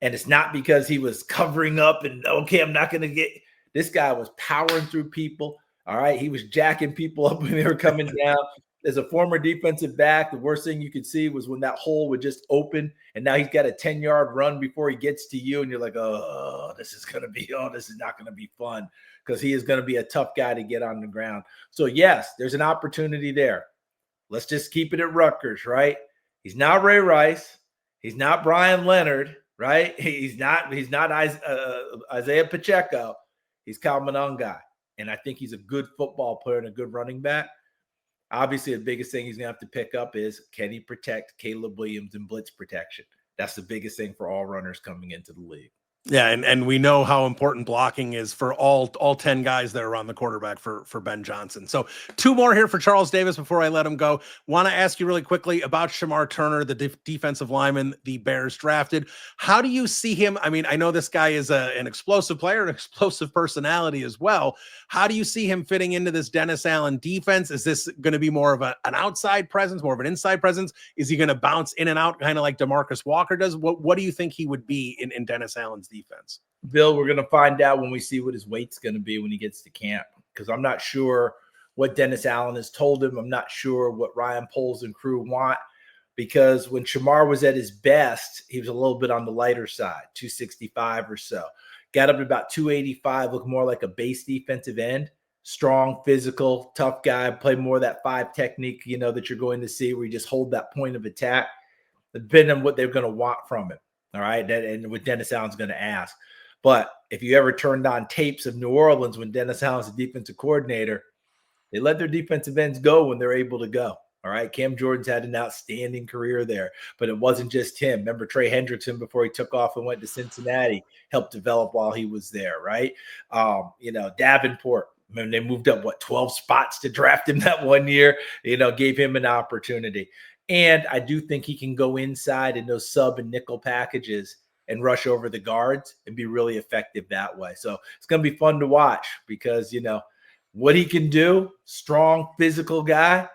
And it's not because he was covering up and, okay, I'm not going to get – this guy was powering through people, all right? He was jacking people up when they were coming down. As a former defensive back, the worst thing you could see was when that hole would just open, and now he's got a 10-yard run before he gets to you, and you're like, this is not going to be fun, because he is going to be a tough guy to get on the ground. So, yes, there's an opportunity there. Let's just keep it at Rutgers, right? He's not Ray Rice. He's not Brian Leonard, right? He's not Isaiah Pacheco. He's Kyle Monangai. And I think he's a good football player and a good running back. Obviously, the biggest thing he's going to have to pick up is, can he protect Caleb Williams in blitz protection? That's the biggest thing for all runners coming into the league. Yeah, and we know how important blocking is for all 10 guys that are on the quarterback for Ben Johnson. So 2 more here for Charles Davis before I let him go. Want to ask you really quickly about Shamar Turner, the defensive lineman the Bears drafted. How do you see him? I mean, I know this guy is an explosive player, an explosive personality as well. How do you see him fitting into this Dennis Allen defense? Is this going to be more of an outside presence, more of an inside presence? Is he going to bounce in and out kind of like DeMarcus Walker does? What do you think he would be in Dennis Allen's defense? Bill, we're going to find out when we see what his weight's going to be when he gets to camp, because I'm not sure what Dennis Allen has told him. I'm not sure what Ryan Poles and crew want, because when Shamar was at his best, he was a little bit on the lighter side, 265 or so. Got up to about 285, looked more like a base defensive end. Strong, physical, tough guy, play more of that 5 technique, that you're going to see where you just hold that point of attack. Depending on what they're going to want from him. All right. And what Dennis Allen's going to ask. But if you ever turned on tapes of New Orleans when Dennis Allen's the defensive coordinator, they let their defensive ends go when they're able to go. All right. Cam Jordan's had an outstanding career there, but it wasn't just him. Remember Trey Hendrickson, before he took off and went to Cincinnati, helped develop while he was there. Right. Davenport, when they moved up, 12 spots to draft him that one year, gave him an opportunity. And I do think he can go inside in those sub and nickel packages and rush over the guards and be really effective that way. So it's going to be fun to watch because, what he can do, strong, physical guy,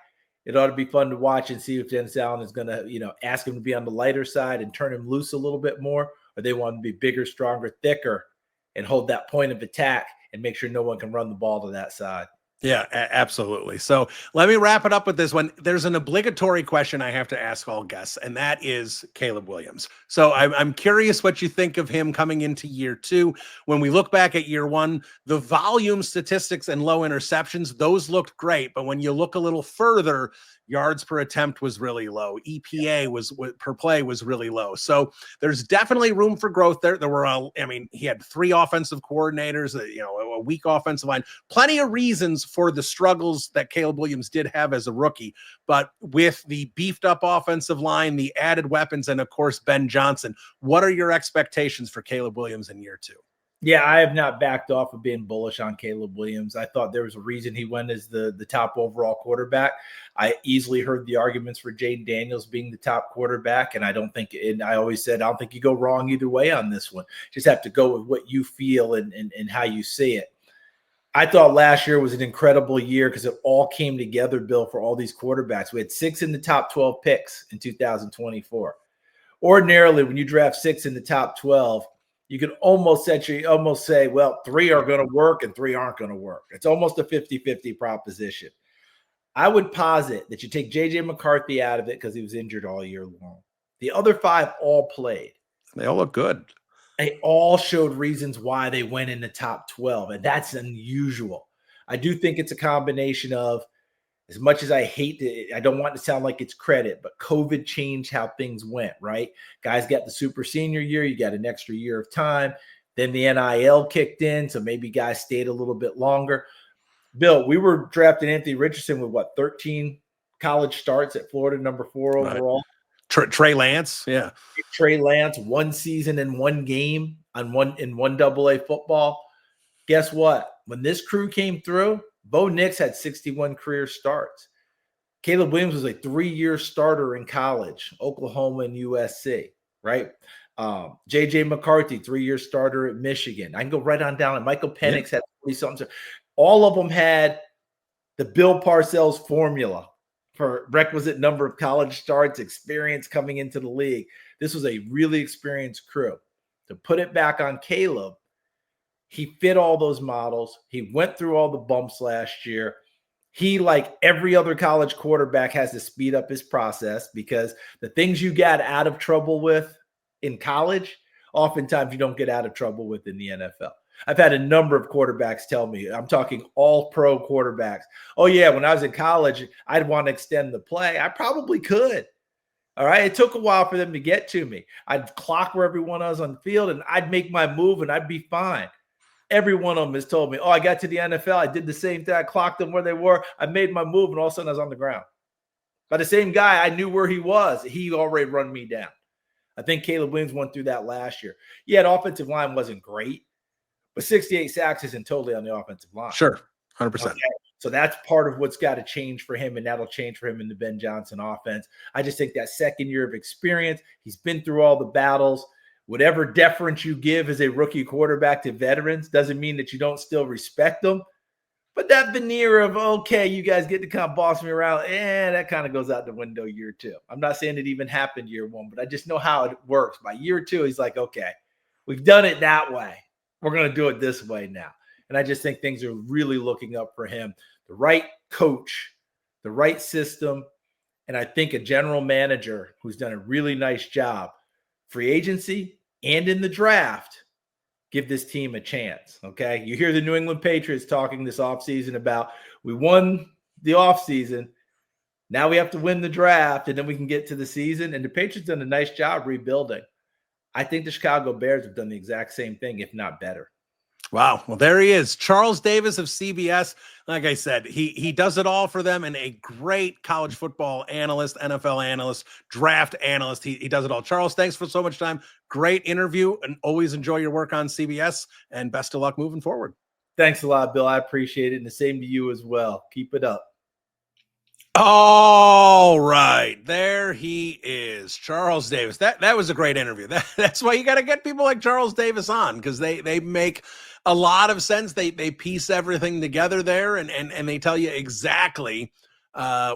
it ought to be fun to watch and see if Dennis Allen is going to, ask him to be on the lighter side and turn him loose a little bit more, or they want him to be bigger, stronger, thicker, and hold that point of attack and make sure no one can run the ball to that side. Yeah, absolutely. So let me wrap it up with this one. There's an obligatory question I have to ask all guests, and that is Caleb Williams. So I'm curious what you think of him coming into year 2. When we look back at year 1, the volume statistics and low interceptions, those looked great. But when you look a little further, yards per attempt was really low. EPA per play was really low. So there's definitely room for growth there. He had 3 offensive coordinators, a weak offensive line, plenty of reasons for the struggles that Caleb Williams did have as a rookie. But with the beefed up offensive line, the added weapons, and of course, Ben Johnson, what are your expectations for Caleb Williams in year 2? Yeah, I have not backed off of being bullish on Caleb Williams. I thought there was a reason he went as the top overall quarterback. I easily heard the arguments for Jaden Daniels being the top quarterback, and I always said, I don't think you go wrong either way on this one. Just have to go with what you feel and how you see it. I thought last year was an incredible year because it all came together, Bill, for all these quarterbacks. We had 6 in the top 12 picks in 2024. Ordinarily, when you draft 6 in the top 12, you can almost say, well, 3 are going to work and 3 aren't going to work. It's almost a 50-50 proposition. I would posit that you take J.J. McCarthy out of it because he was injured all year long. The other 5 all played. They all look good. They all showed reasons why they went in the top 12, and that's unusual. I do think it's a combination of, as much as I don't want to sound like it's credit, but COVID changed how things went, right? Guys got the super senior year. You got an extra year of time. Then the NIL kicked in, so maybe guys stayed a little bit longer. Bill, we were drafting Anthony Richardson with 13 college starts at Florida, number 4 overall. Trey Lance, yeah. Trey Lance, 1 season and 1 game in 1 AA football. Guess what? When this crew came through, Bo Nix had 61 career starts. Caleb Williams was a 3-year starter in college, Oklahoma and USC, right? J.J. McCarthy, 3-year starter at Michigan. I can go right on down. And Michael Penix had 40-something. All of them had the Bill Parcells formula for requisite number of college starts, experience coming into the league. This was a really experienced crew. To put it back on Caleb, he fit all those models. He went through all the bumps last year. He, like every other college quarterback, has to speed up his process because the things you got out of trouble with in college, oftentimes you don't get out of trouble with in the NFL. I've had a number of quarterbacks tell me, I'm talking all pro quarterbacks, oh yeah, when I was in college, I'd want to extend the play. I probably could. All right. It took a while for them to get to me. I'd clock where everyone was on the field and I'd make my move and I'd be fine. Every one of them has told me, oh, I got to the NFL. I did the same thing. I clocked them where they were. I made my move, and all of a sudden I was on the ground. But the same guy, I knew where he was. He already run me down. I think Caleb Williams went through that last year. Yeah, the offensive line wasn't great, but 68 sacks isn't totally on the offensive line. Sure, 100%. Okay? So that's part of what's got to change for him, and that'll change for him in the Ben Johnson offense. I just think that second year of experience, he's been through all the battles. Whatever deference you give as a rookie quarterback to veterans doesn't mean that you don't still respect them. But that veneer of, okay, you guys get to kind of boss me around, that kind of goes out the window year 2. I'm not saying it even happened year 1, but I just know how it works. By year 2, he's like, okay, we've done it that way. We're going to do it this way now. And I just think things are really looking up for him. The right coach, the right system, and I think a general manager who's done a really nice job. Free agency and in the draft, give this team a chance, okay? You hear the New England Patriots talking this offseason about we won the offseason. Now we have to win the draft, and then we can get to the season. And the Patriots done a nice job rebuilding. I think the Chicago Bears have done the exact same thing, if not better. Wow. Well, there he is. Charles Davis of CBS. Like I said, he does it all for them, and a great college football analyst, NFL analyst, draft analyst. He does it all. Charles, thanks for so much time. Great interview, and always enjoy your work on CBS, and best of luck moving forward. Thanks a lot, Bill. I appreciate it, and the same to you as well. Keep it up. All right, there he is, Charles Davis. That was a great interview. That's why you got to get people like Charles Davis on, because they make a lot of sense. They piece everything together there, and they tell you exactly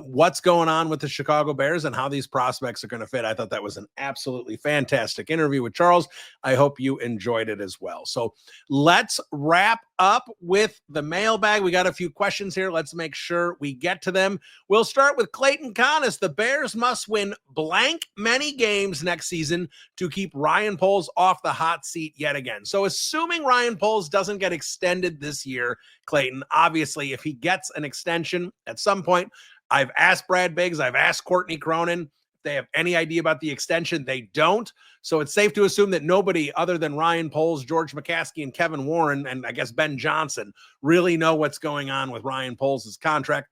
what's going on with the Chicago Bears and how these prospects are going to fit. I thought that was an absolutely fantastic interview with Charles. I hope you enjoyed it as well. So let's wrap up with the mailbag. We got a few questions here. Let's make sure we get to them. We'll start with Clayton Connis. The Bears must win blank many games next season to keep Ryan Poles off the hot seat yet again. So assuming Ryan Poles doesn't get extended this year, Clayton, obviously if he gets an extension at some point, I've asked Brad Biggs, I've asked Courtney Cronin if they have any idea about the extension. They don't. So it's safe to assume that nobody other than Ryan Poles, George McCaskey, and Kevin Warren, and I guess Ben Johnson, really know what's going on with Ryan Poles' contract.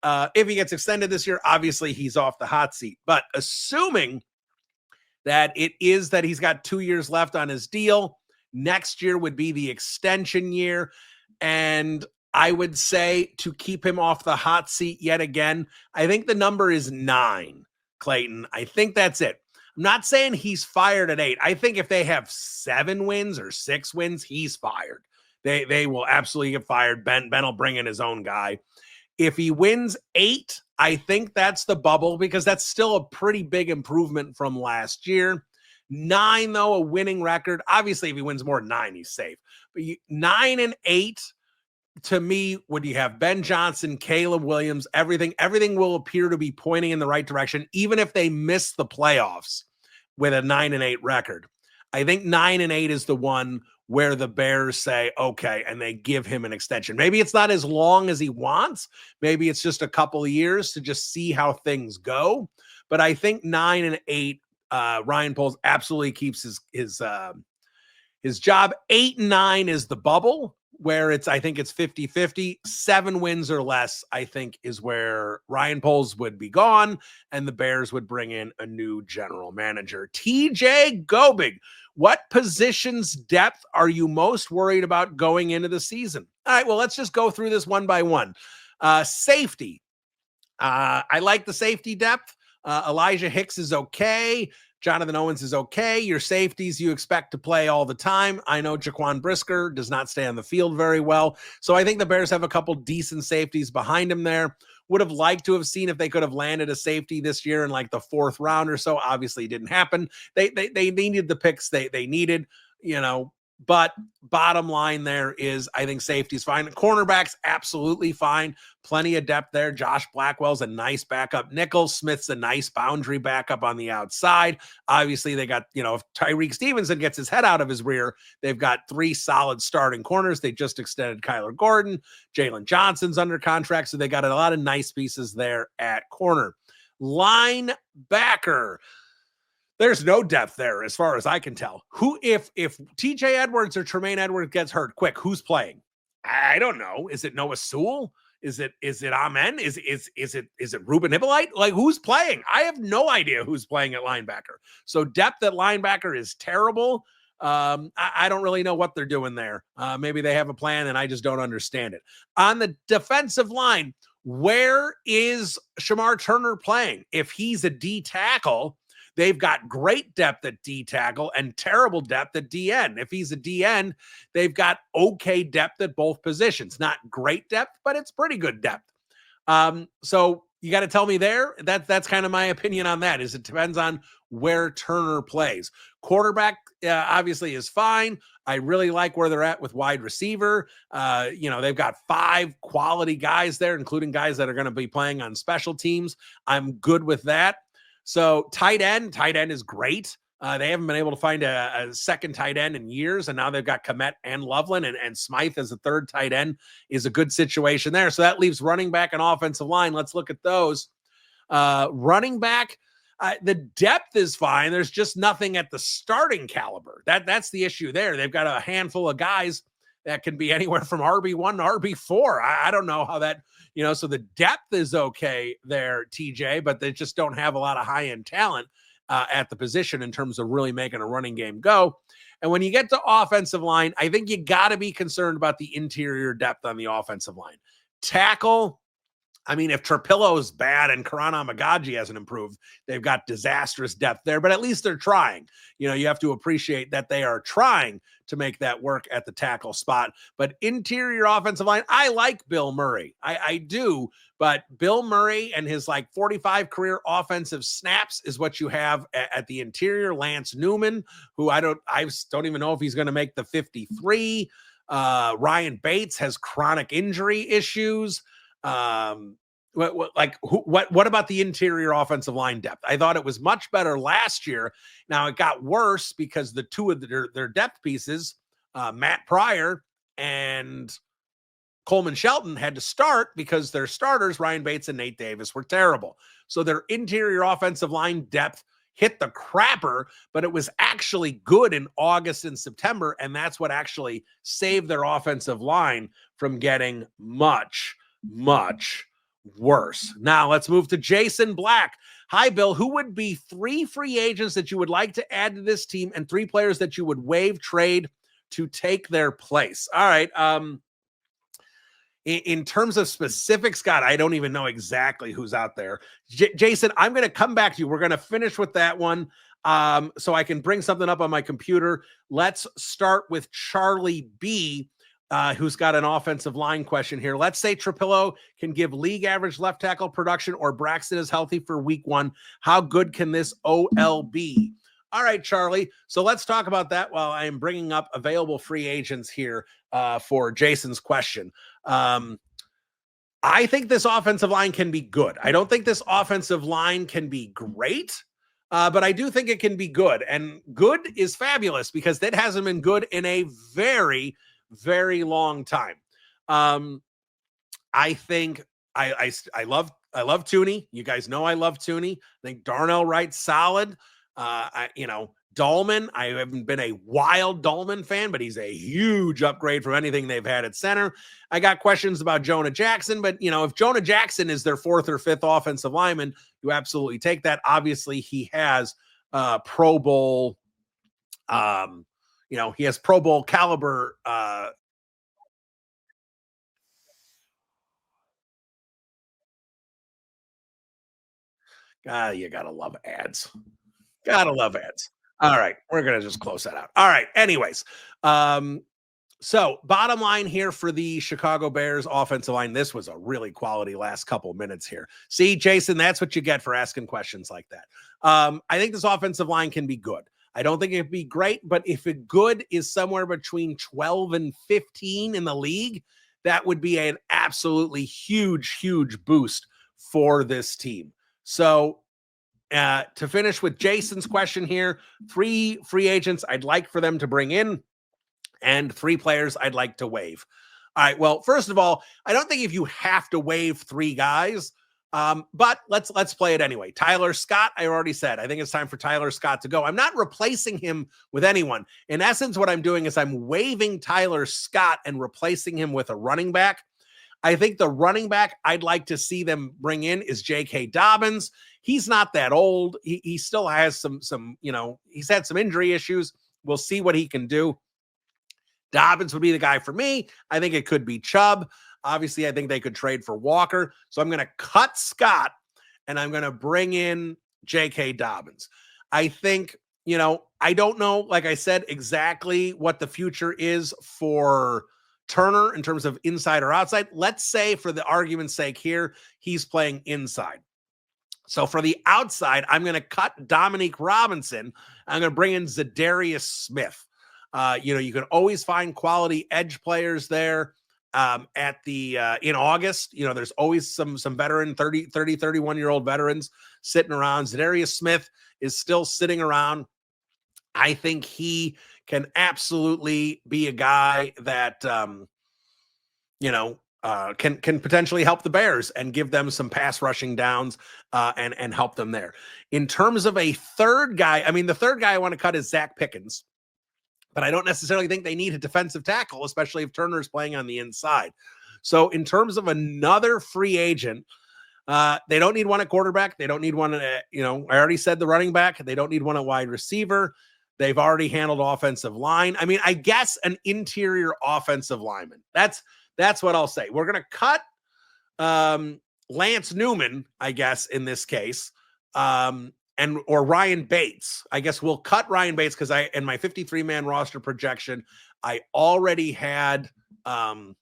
If he gets extended this year, obviously he's off the hot seat. But assuming that it is that he's got 2 years left on his deal, next year would be the extension year. And I would say to keep him off the hot seat yet again, I think the number is 9, Clayton. I think that's it. I'm not saying he's fired at 8. I think if they have 7 wins or 6 wins, he's fired. They will absolutely get fired. Ben will bring in his own guy. If he wins 8, I think that's the bubble, because that's still a pretty big improvement from last year. 9, though, a winning record. Obviously, if he wins more than 9, he's safe. But 9 and 8, to me, when you have Ben Johnson, Caleb Williams, everything will appear to be pointing in the right direction, even if they miss the playoffs with a 9-8 record. I think 9-8 is the one where the Bears say, okay, and they give him an extension. Maybe it's not as long as he wants. Maybe it's just a couple of years to just see how things go. But I think 9-8, Ryan Poles absolutely keeps his job. 8-9 is the bubble, where I think it's 50-50. 7 wins or less, I think, is where Ryan Poles would be gone, and the Bears would bring in a new general manager. TJ Gobig, what positions depth are you most worried about going into the season? All right, well, let's just go through this one by one. Safety. I like the safety depth. Elijah Hicks is okay. Jonathan Owens is okay. Your safeties you expect to play all the time. I know Jaquan Brisker does not stay on the field very well. So I think the Bears have a couple decent safeties behind him there. Would have liked to have seen if they could have landed a safety this year in like the 4th round or so. Obviously it didn't happen. They needed the picks they needed, but bottom line there is I think safety's fine. Cornerbacks, absolutely fine. Plenty of depth there. Josh Blackwell's a nice backup nickel. Smith's a nice boundary backup on the outside. Obviously, they got, if Tyreek Stevenson gets his head out of his rear, they've got 3 solid starting corners. They just extended Kyler Gordon. Jalen Johnson's under contract, so they got a lot of nice pieces there at corner. Linebacker. There's no depth there as far as I can tell. Who, if TJ Edwards or Tremaine Edwards gets hurt quick, who's playing? I don't know. Is it Noah Sewell? Is it Amen? Is it Ruben Hippolyte? Like, who's playing? I have no idea who's playing at linebacker. So depth at linebacker is terrible. I don't really know what they're doing there. Maybe they have a plan and I just don't understand it. On the defensive line, where is Shamar Turner playing? If he's a D tackle, they've got great depth at D tackle and terrible depth at DN. If he's a DN, they've got okay depth at both positions. Not great depth, but it's pretty good depth. So you got to tell me there. That's kind of my opinion on that. Is it depends on where Turner plays. Quarterback obviously is fine. I really like where they're at with wide receiver. They've got 5 quality guys there, including guys that are going to be playing on special teams. I'm good with that. So tight end is great. They haven't been able to find a second tight end in years, and now they've got Kmet and Loveland, and Smythe as a 3rd tight end is a good situation there. So that leaves running back and offensive line. Let's look at those. Running back, the depth is fine. There's just nothing at the starting caliber. That's the issue there. They've got a handful of guys that can be anywhere from RB1 to RB4. I don't know how that, so the depth is okay there, TJ, but they just don't have a lot of high-end talent at the position in terms of really making a running game go. And when you get to offensive line, I think you got to be concerned about the interior depth on the offensive line. Tackle, I mean, if Trapillo is bad and Karan Amagaji hasn't improved, they've got disastrous depth there, but at least they're trying. You have to appreciate that they are trying to make that work at the tackle spot. But interior offensive line, I like Bill Murray. I do, but Bill Murray and his 45 career offensive snaps is what you have at the interior. Lance Newman, who I don't even know if he's going to make the 53. Ryan Bates has chronic injury issues. What about the interior offensive line depth? I thought it was much better last year. Now it got worse because the 2 of their depth pieces, Matt Pryor and Coleman Shelton, had to start because their starters, Ryan Bates and Nate Davis, were terrible. So their interior offensive line depth hit the crapper, but it was actually good in August and September, and that's what actually saved their offensive line from getting much worse. Now let's move to Jason Black. Hi, Bill. Who would be 3 free agents that you would like to add to this team and 3 players that you would waive trade to take their place? All right. In terms of specifics, Scott, I don't even know exactly who's out there. Jason, I'm going to come back to you. We're going to finish with that one so I can bring something up on my computer. Let's start with Charlie B., who's got an offensive line question here. Let's say Trapillo can give league average left tackle production or Braxton is healthy for week 1. How good can this OL be? All right, Charlie. So let's talk about that while I am bringing up available free agents here for Jason's question. I think this offensive line can be good. I don't think this offensive line can be great, but I do think it can be good. And good is fabulous because that hasn't been good in a very, very long time. I think I love Tooney. You guys know I love Tooney. I think Darnell Wright's solid. Dahlman, I haven't been a wild Dahlman fan, but he's a huge upgrade from anything they've had at center. I got questions about Jonah Jackson, but if Jonah Jackson is their fourth or fifth offensive lineman, you absolutely take that. Obviously, he has Pro Bowl, he has Pro Bowl caliber you gotta love ads. Gotta love ads. All right, we're gonna just close that out. All right. Anyways, so bottom line here for the Chicago Bears offensive line, this was a really quality last couple minutes here. See, Jason, that's what you get for asking questions like that. I think this offensive line can be good. I don't think it'd be great, but if it good is somewhere between 12 and 15 in the league, that would be an absolutely huge, huge boost for this team. So to finish with Jason's question here, 3 free agents I'd like for them to bring in and 3 players I'd like to waive. All right. Well, first of all, I don't think if you have to waive 3 guys, but let's play it anyway. Tyler Scott, I already said, I think it's time for Tyler Scott to go. I'm not replacing him with anyone. In essence, what I'm doing is I'm waiving Tyler Scott and replacing him with a running back. I think the running back I'd like to see them bring in is J.K. Dobbins. He's not that old. He still has some, he's had some injury issues. We'll see what he can do. Dobbins would be the guy for me. I think it could be Chubb. Obviously, I think they could trade for Walker. So I'm going to cut Scott and I'm going to bring in J.K. Dobbins. I think, I don't know, like I said, exactly what the future is for Turner in terms of inside or outside. Let's say, for the argument's sake here, he's playing inside. So for the outside, I'm going to cut Dominique Robinson. I'm going to bring in Zadarius Smith. You can always find quality edge players there at the in August. There's always some veteran 31-year-old veterans sitting around. Zadarius Smith is still sitting around. I think he can absolutely be a guy that can potentially help the Bears and give them some pass rushing downs and help them there. In terms of a third guy, the third guy I want to cut is Zach Pickens, but I don't necessarily think they need a defensive tackle, especially if Turner's playing on the inside. So in terms of another free agent, they don't need one at quarterback. They don't need one at, I already said the running back. They don't need one at wide receiver. They've already handled offensive line. I guess an interior offensive lineman. That's what I'll say. We're going to cut Lance Newman, I guess, in this case, or Ryan Bates. I guess we'll cut Ryan Bates because in my 53-man roster projection, I already had him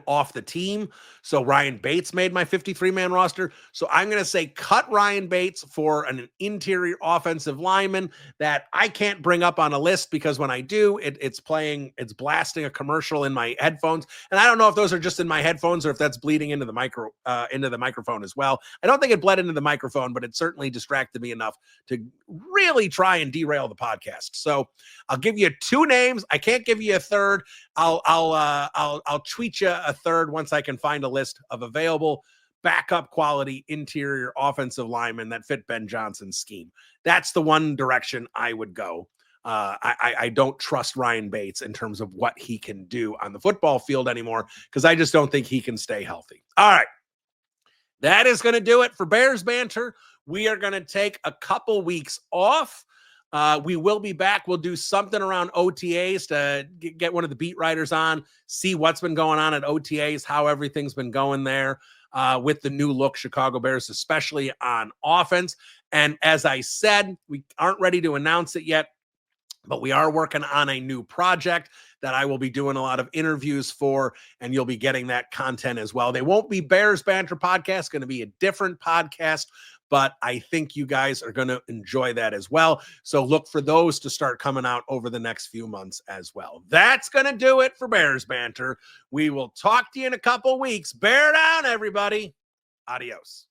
off the team. So Ryan Bates made my 53-man roster. So I'm going to say cut Ryan Bates for an interior offensive lineman that I can't bring up on a list because when I do, it's blasting a commercial in my headphones. And I don't know if those are just in my headphones or if that's bleeding into the microphone as well. I don't think it bled into the microphone, but it certainly distracted me enough to really try and derail the podcast. So I'll give you 2 names. I can't give you a third. I'll tweet you a third once I can find a list of available backup quality interior offensive linemen that fit Ben Johnson's scheme. That's the one direction I would go. I don't trust Ryan Bates in terms of what he can do on the football field anymore because I just don't think he can stay healthy. All right. That is going to do it for Bears Banter. We are going to take a couple weeks off. We will be back. We'll do something around OTAs to get one of the beat writers on, see what's been going on at OTAs, how everything's been going there with the new look Chicago Bears, especially on offense. And as I said, we aren't ready to announce it yet, but we are working on a new project that I will be doing a lot of interviews for, and you'll be getting that content as well. They won't be Bears Banter podcast, going to be a different podcast, but I think you guys are going to enjoy that as well. So look for those to start coming out over the next few months as well. That's going to do it for Bears Banter. We will talk to you in a couple weeks. Bear down, everybody. Adios.